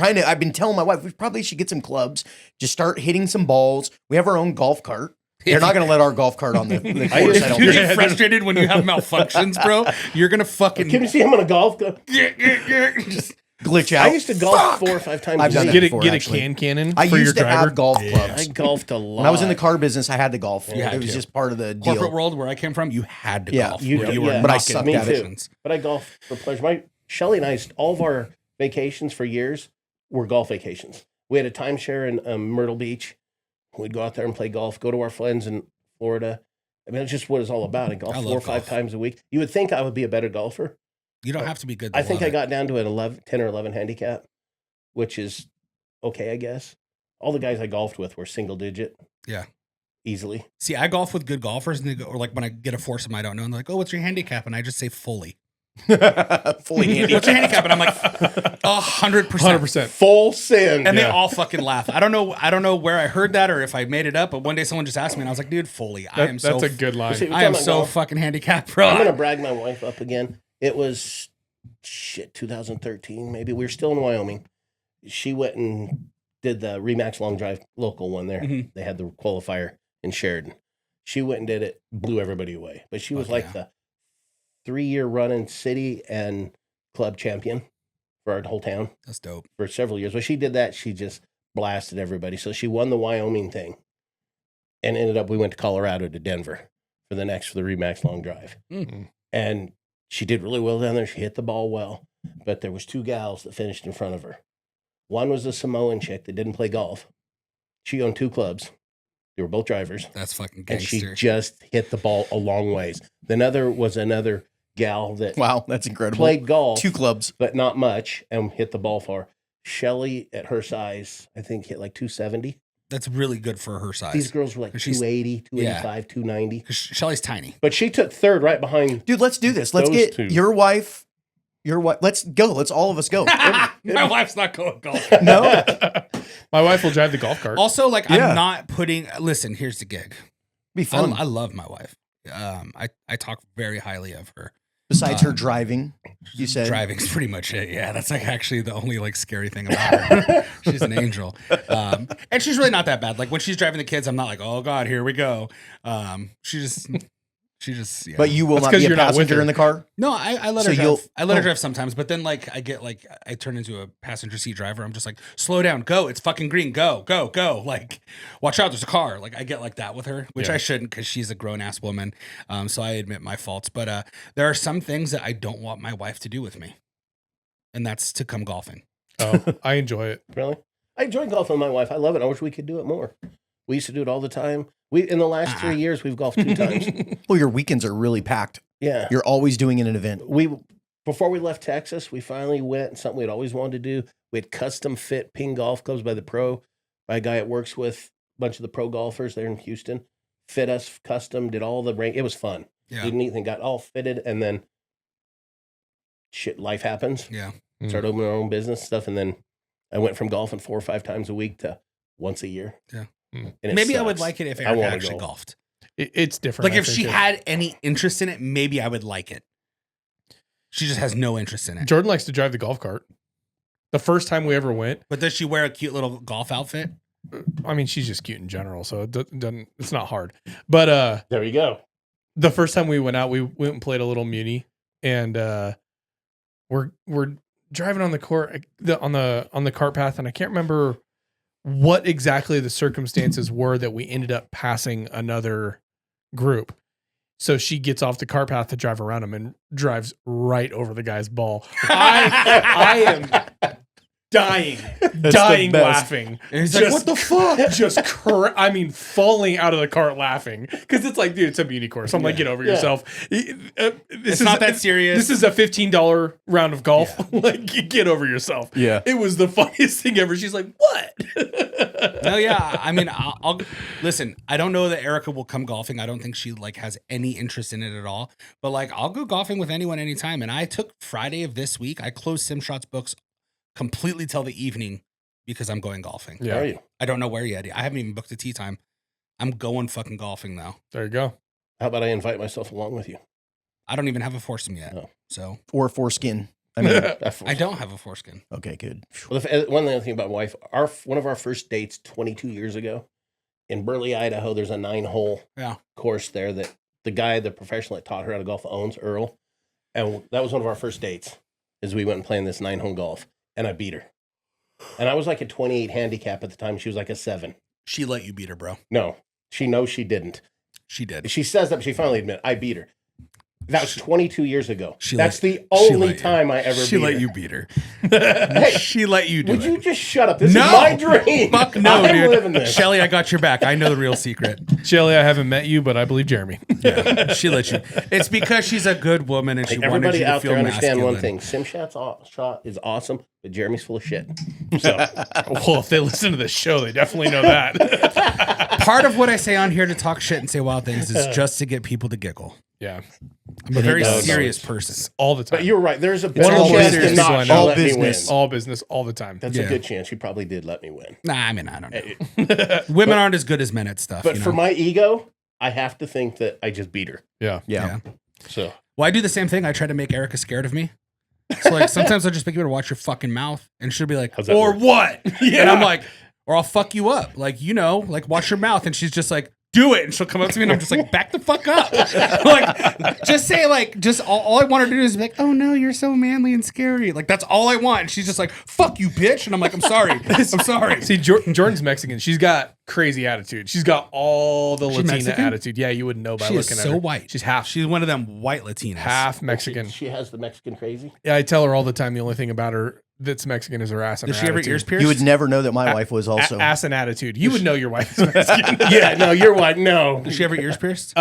telling my wife we probably should get some clubs, just start hitting some balls. We have our own golf cart. They're not going to let our golf cart on the course. I don't you think. get frustrated when you have malfunctions, bro. You're gonna fucking Can you see him on a golf? just Glitch out. I used to golf 4 or 5 times I've a done week. that Get before, a actually. cannon I for your used to driver. have golf I clubs. golfed a lot. When I was in the car business, I had to golf. Yeah, it was too. just part of the deal. corporate world where I came from, you had to Yeah, golf. you- You were yeah. not But I getting sucked Me at it. too. But I golf for pleasure. Shelly and I, all of our vacations for years were golf vacations. We had a timeshare in Myrtle Beach. We'd go out there and play golf, go to our friends in Florida. I mean, it's just what it's all about. I golf I 4 or love 5 golf. times a week. You would think I would be a better golfer. You don't have to be good. To I think love I it. got down to an 10 or 11 handicap, which is okay, I guess. All the guys I golfed with were single digit. Yeah. Easily. See, I golf with good golfers, and they go, or like when I get a foursome I don't know, and they're like, "Oh, what's your handicap?" And I just say fully. Fully handy. What's your handicap? And I'm like, 100%. 100%. Full send. And they Yeah. all fucking laugh. I don't know where I heard that or if I made it up, but one day someone just asked me, and I was like, "Dude, fully. I am That's so a good line. See, we're I am talking so about golf. fucking handicapped, bro." I'm going to brag my wife up again. It was 2013, maybe. We were still in Wyoming. She went and did the Remax Long Drive local one there. Mhm. They had the qualifier in Sheridan. She went and did it, blew everybody away. But she was Fuck like yeah. the 3-year running city and club champion for our whole town That's dope. for several years. When she did that, she just blasted everybody. So she won the Wyoming thing and ended up, we went to Colorado to Denver for the Remax Long Drive. Mm. And she did really well down there. She hit the ball well, but there was 2 gals that finished in front of her. One was a Samoan chick that didn't play golf. She owned 2 clubs. They were both drivers. That's fucking And she gangster. just hit the ball a long ways. The other was another gal that Wow, that's incredible. played golf, 2 clubs. but not much, and hit the ball far. Shelly, at her size, I think hit like 270. That's really good for her size. These girls were like She's- 280, 285, 290. 'Cause Shelly's tiny. But she took third right behind. Dude, let's do this. Let's Those get 2. your wife. Let's go. Let's all of us go. My wife's not going golf. No. My wife will drive the golf cart. Also, like, Yeah. I'm not putting. Listen, here's the gig. Be fun. I love my wife. I talk very highly of her. Besides her driving, you said. Driving's pretty much it. Yeah, that's like actually the only like scary thing about her. She's an angel, and she's really not that bad. Like when she's driving the kids, I'm not like, oh god, here we go. She just. Yeah. But you will That's not 'cause be a you're not with passenger her. in the car? No, I let So her you'll- drive. I let her oh. drive sometimes, but then like I turn into a passenger seat driver. I'm just like, slow down, go. It's fucking green. Go. Like, watch out. There's a car. Like I get like that with her, which Yeah. I shouldn't because she's a grown ass woman. So I admit my faults. But there are some things that I don't want my wife to do with me, and that's to come golfing. Oh, I enjoy it. Really? I enjoy golfing with my wife. I love it. I wish we could do it more. We used to do it all the time. In the last 3 years, we've golfed 2 times. Well, your weekends are really packed. Yeah. You're always doing an event. Before we left Texas, we finally went and something we'd always wanted to do. We had custom fit ping golf clubs by a guy that works with a bunch of the pro golfers there in Houston. Fit us custom, did all the rank. It was fun. Yeah, Did anything, got all fitted, and then shit, life happens. yeah. Started opening our own business stuff, and then I went from golfing 4 or 5 times a week to once a year. Yeah. And it Maybe I would sucks. like it if I Erica wanna actually go. golfed. It's different. Like I if think. she had any interest in it, maybe I would like it. She just has no interest in it. Jordan likes to drive the golf cart. The first time we ever went, But does she wear a cute little golf outfit? I mean, she's just cute in general, so it doesn't. It's not hard. But There you go. the first time we went out, we went and played a little muni, and we're driving on the court on the cart path, and I can't remember what exactly the circumstances were that we ended up passing another group. So she gets off the cart path to drive around him and drives right over the guy's ball. I am dying best. laughing. And he's like, what the fuck? Just falling out of the cart laughing because it's like, dude, it's a beauty course. I'm like, get over yourself. It's not that serious. This is a $15 round of golf. Like, get over yourself. Yeah. It was the funniest thing ever. She's like, what? No, yeah. I mean, I'll listen. I don't know that Erica will come golfing. I don't think she like has any interest in it at all. But like, I'll go golfing with anyone anytime. And I took Friday of this week. I closed SimShots books completely till the evening because I'm going golfing. Yeah. How are you? I don't know where yet. I haven't even booked a tee time. I'm going fucking golfing though. There you go. How about I invite myself along with you? I don't even have a foursome yet. No. So Or foreskin. I mean, I don't have a foreskin. okay, good. Well, one other thing about my wife, one of our first dates 22 years ago in Burley, Idaho, there's a 9-hole course there that the guy, the professional that taught her how to golf owns, Earl. And that was one of our first dates is we went and played this 9-hole golf and I beat her. And I was like a 28 handicap at the time. She was like a 7. She let you beat her, bro. No, she knows she didn't. She did. She says that, but she finally admitted I beat her. That was 22 years ago. That's the only time I ever beat her. She let you beat her. Hey, she let you do it. would you just shut up? This is my dream. Fuck no, I'm dude. living this. Shelly, I got your back. I know the real secret. Shelly, I haven't met you, but I believe Jeremy. Yeah, she let you. It's because she's a good woman and she wanted Everybody you to out feel there understand masculine. one thing. SimShot's shot is awesome, but Jeremy's full of shit. So Well, if they listen to this show, they definitely know that. Part of what I say on here to talk shit and say wild things is just to get people to giggle. Yeah. I'm a very No, serious person. All the time. but you're right. There's a One of better the chance serious to people I not know. All let me win. business. all business, all the time. That's Yeah. a good chance. You probably did let me win. Nah, I mean, I don't know. Women aren't as good as men at stuff. But you know? for my ego, I have to think that I just beat her. Yeah. Yeah. So Well, I do the same thing. I try to make Erica scared of me. So like sometimes I'll just make her watch your fucking mouth and she'll be like, How's that or work? what? And I'm like, or I'll fuck you up. Like, you know, like watch your mouth. And she's just like, do it. And she'll come up to me and I'm just like, back the fuck up. Like, just say like, just all I want her to do is be like, oh no, you're so manly and scary. Like, that's all I want. And she's just like, fuck you, bitch. And I'm like, I'm sorry. I'm sorry. See, Jordan's Mexican. She's got crazy attitude. She's got all the Latina Mexican? attitude. Yeah, you wouldn't know by She is looking so at her. white. She's half. She's one of them white Latinas. half Mexican. She has the Mexican crazy. Yeah, I tell her all the time. The only thing about her that's Mexican is her ass and Does her she have her attitude. ears pierced? You would never know that my wife was also. Ass and attitude. You would know your wife is Mexican. Yeah, no, you're white. No. Does she have her ears pierced?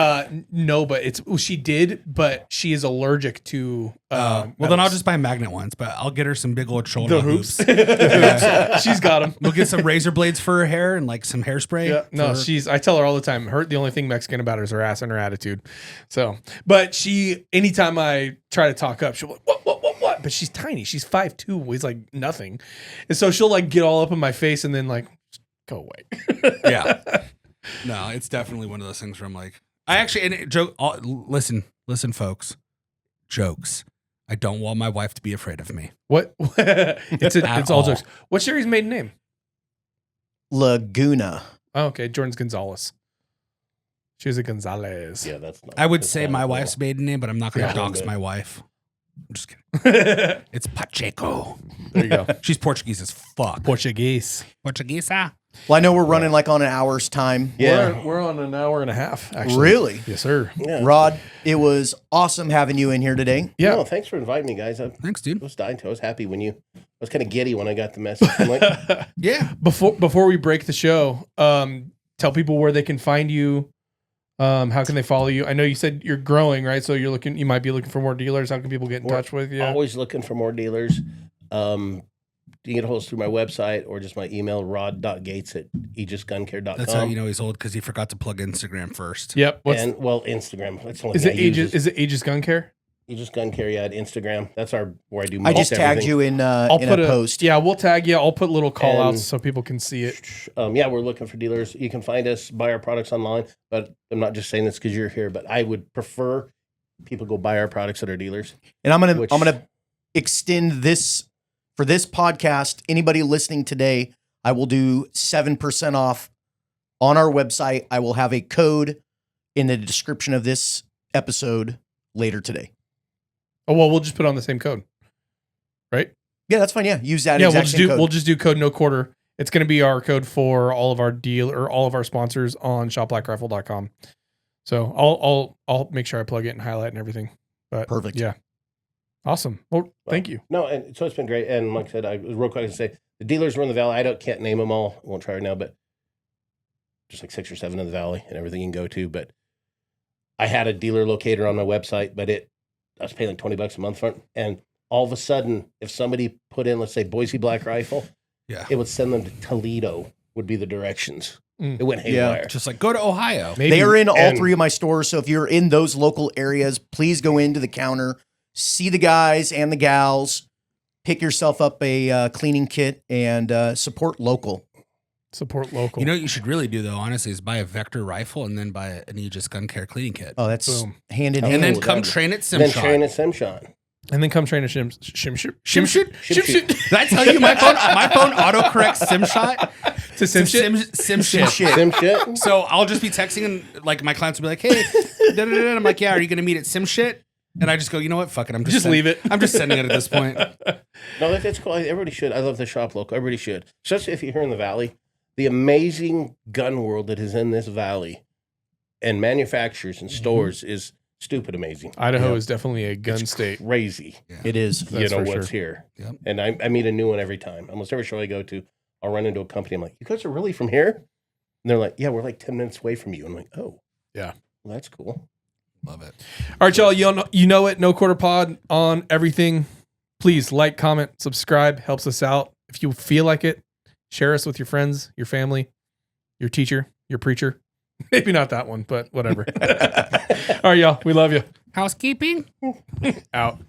No, but she did, but she is allergic to. Well, then I'll just buy magnet ones, but I'll get her some big old shoulder the hoops. Yeah. She's got them. We'll get some razor blades for her hair and like some hairspray. Yeah, no, for- I tell her all the time. The only thing Mexican about her is her ass and her attitude. So, but anytime I try to talk up, she'll be like, what? But she's tiny. She's 5'2", weighs like nothing, and so she'll like get all up in my face and then like go away. Yeah. No, it's definitely one of those things where I'm like, I actually, and joke. Listen, folks. Jokes. I don't want my wife to be afraid of me. What? It's all all. jokes. What's Sherry's maiden name? Laguna. Oh, okay, Jordan's Gonzalez. She was a Gonzalez. Yeah, that's not. I would that's say not my cool. wife's maiden name, but I'm not going to Yeah. dox my wife. I'm just kidding. There It's Pacheco. you go. She's Portuguese as fuck. Portuguese. Portuguesa. Well, I know we're running like on an hour's time. Yeah. We're on an hour and a half. Actually, Really? Yes, sir. Yeah. Rod, it was awesome having you in here today. Yeah. No, thanks for inviting me, guys. I Thanks, dude. was dying to. I was happy I was kind of giddy when I got the message. I'm like, Yeah. Before we break the show, tell people where they can find you. How can they follow you? I know you said you're growing, right? So you might be looking for more dealers. How can people get in We're touch with you? always looking for more dealers. You can get a hold of us through my website or just my email, rod.gates@aegisguncare.com. That's how you know he's old because he forgot to plug Instagram first. Yep. Instagram. That's the only Is thing it I use Aegis? Is it Aegis Gun Care? Aegis Gun Care, yeah, at Instagram. That's where I do I most just tagged everything. you in a post. Yeah, we'll tag you. I'll put little call outs And- so people can see it. Yeah, we're looking for dealers. You can find us, buy our products online, but I'm not just saying this because you're here, but I would prefer people go buy our products at our dealers. And I'm Which- gonna extend this for this podcast. Anybody listening today, I will do 7% off on our website. I will have a code in the description of this episode later today. Oh well, we'll just put on the same code, right? Yeah, that's fine. Yeah, use that. Yeah, exact same code. we'll just do code no quarter. It's going to be our code for all of our all of our sponsors on shopblackrifle.com. So I'll make sure I plug it and highlight and everything. But Perfect. Yeah. Awesome. Well, thank you. No, and so it's been great. And like I said, I was real quick to say the dealers were in the valley. I can't name them all. I won't try right now, but just like 6 or 7 in the valley and everything you can go to. But I had a dealer locator on my website, but I was paying like $20 a month for it. And all of a sudden, if somebody put in, let's say, Boise Black Rifle, Yeah. it would send them to Toledo would be the directions. Mm. It went haywire. Just like go to Ohio. Maybe They are in all and- 3 of my stores. So if you're in those local areas, please go into the counter, see the guys and the gals, pick yourself up a cleaning kit, and support local. Support local. You know what you should really do though, honestly, is buy a Vector rifle and then buy an Aegis Gun Care cleaning kit. Oh, that's Boom. hand in Oh, hand. And then that'd come be- train at Then SimShot. train at SimShot. And then come train a shim shoot. Did I tell you my phone autocorrects SimShot To sim shit? Sim shit. Sim shit. So I'll just be texting and like my clients will be like, "Hey," da-da-da-da. I'm like, "Yeah, are you gonna meet at Sim shit?" And I just go, "You know what? Fuck it. I'm Just leave it. I'm just sending it at this point." No, that's cool. Everybody should. I love the shop local. Everybody should. Especially if you're here in the valley. The amazing gun world that is in this valley and manufacturers and stores is stupid amazing. Idaho Yeah. is definitely a gun state. Crazy. It is. That's you know for what's sure. here. Yep. And I meet a new one every time. Almost every show I go to, I'll run into a company. I'm like, "You guys are really from here?" And they're like, "Yeah, we're like 10 minutes away from you." I'm like, "Oh, Yeah. well, that's cool." Love it. All right, y'all. You know it. No Quarter Pod on everything. Please like, comment, subscribe. Helps us out. If you feel like it, share us with your friends, your family, your teacher, your preacher. Maybe not that one, but whatever. All right, y'all. We love you. Housekeeping. Out.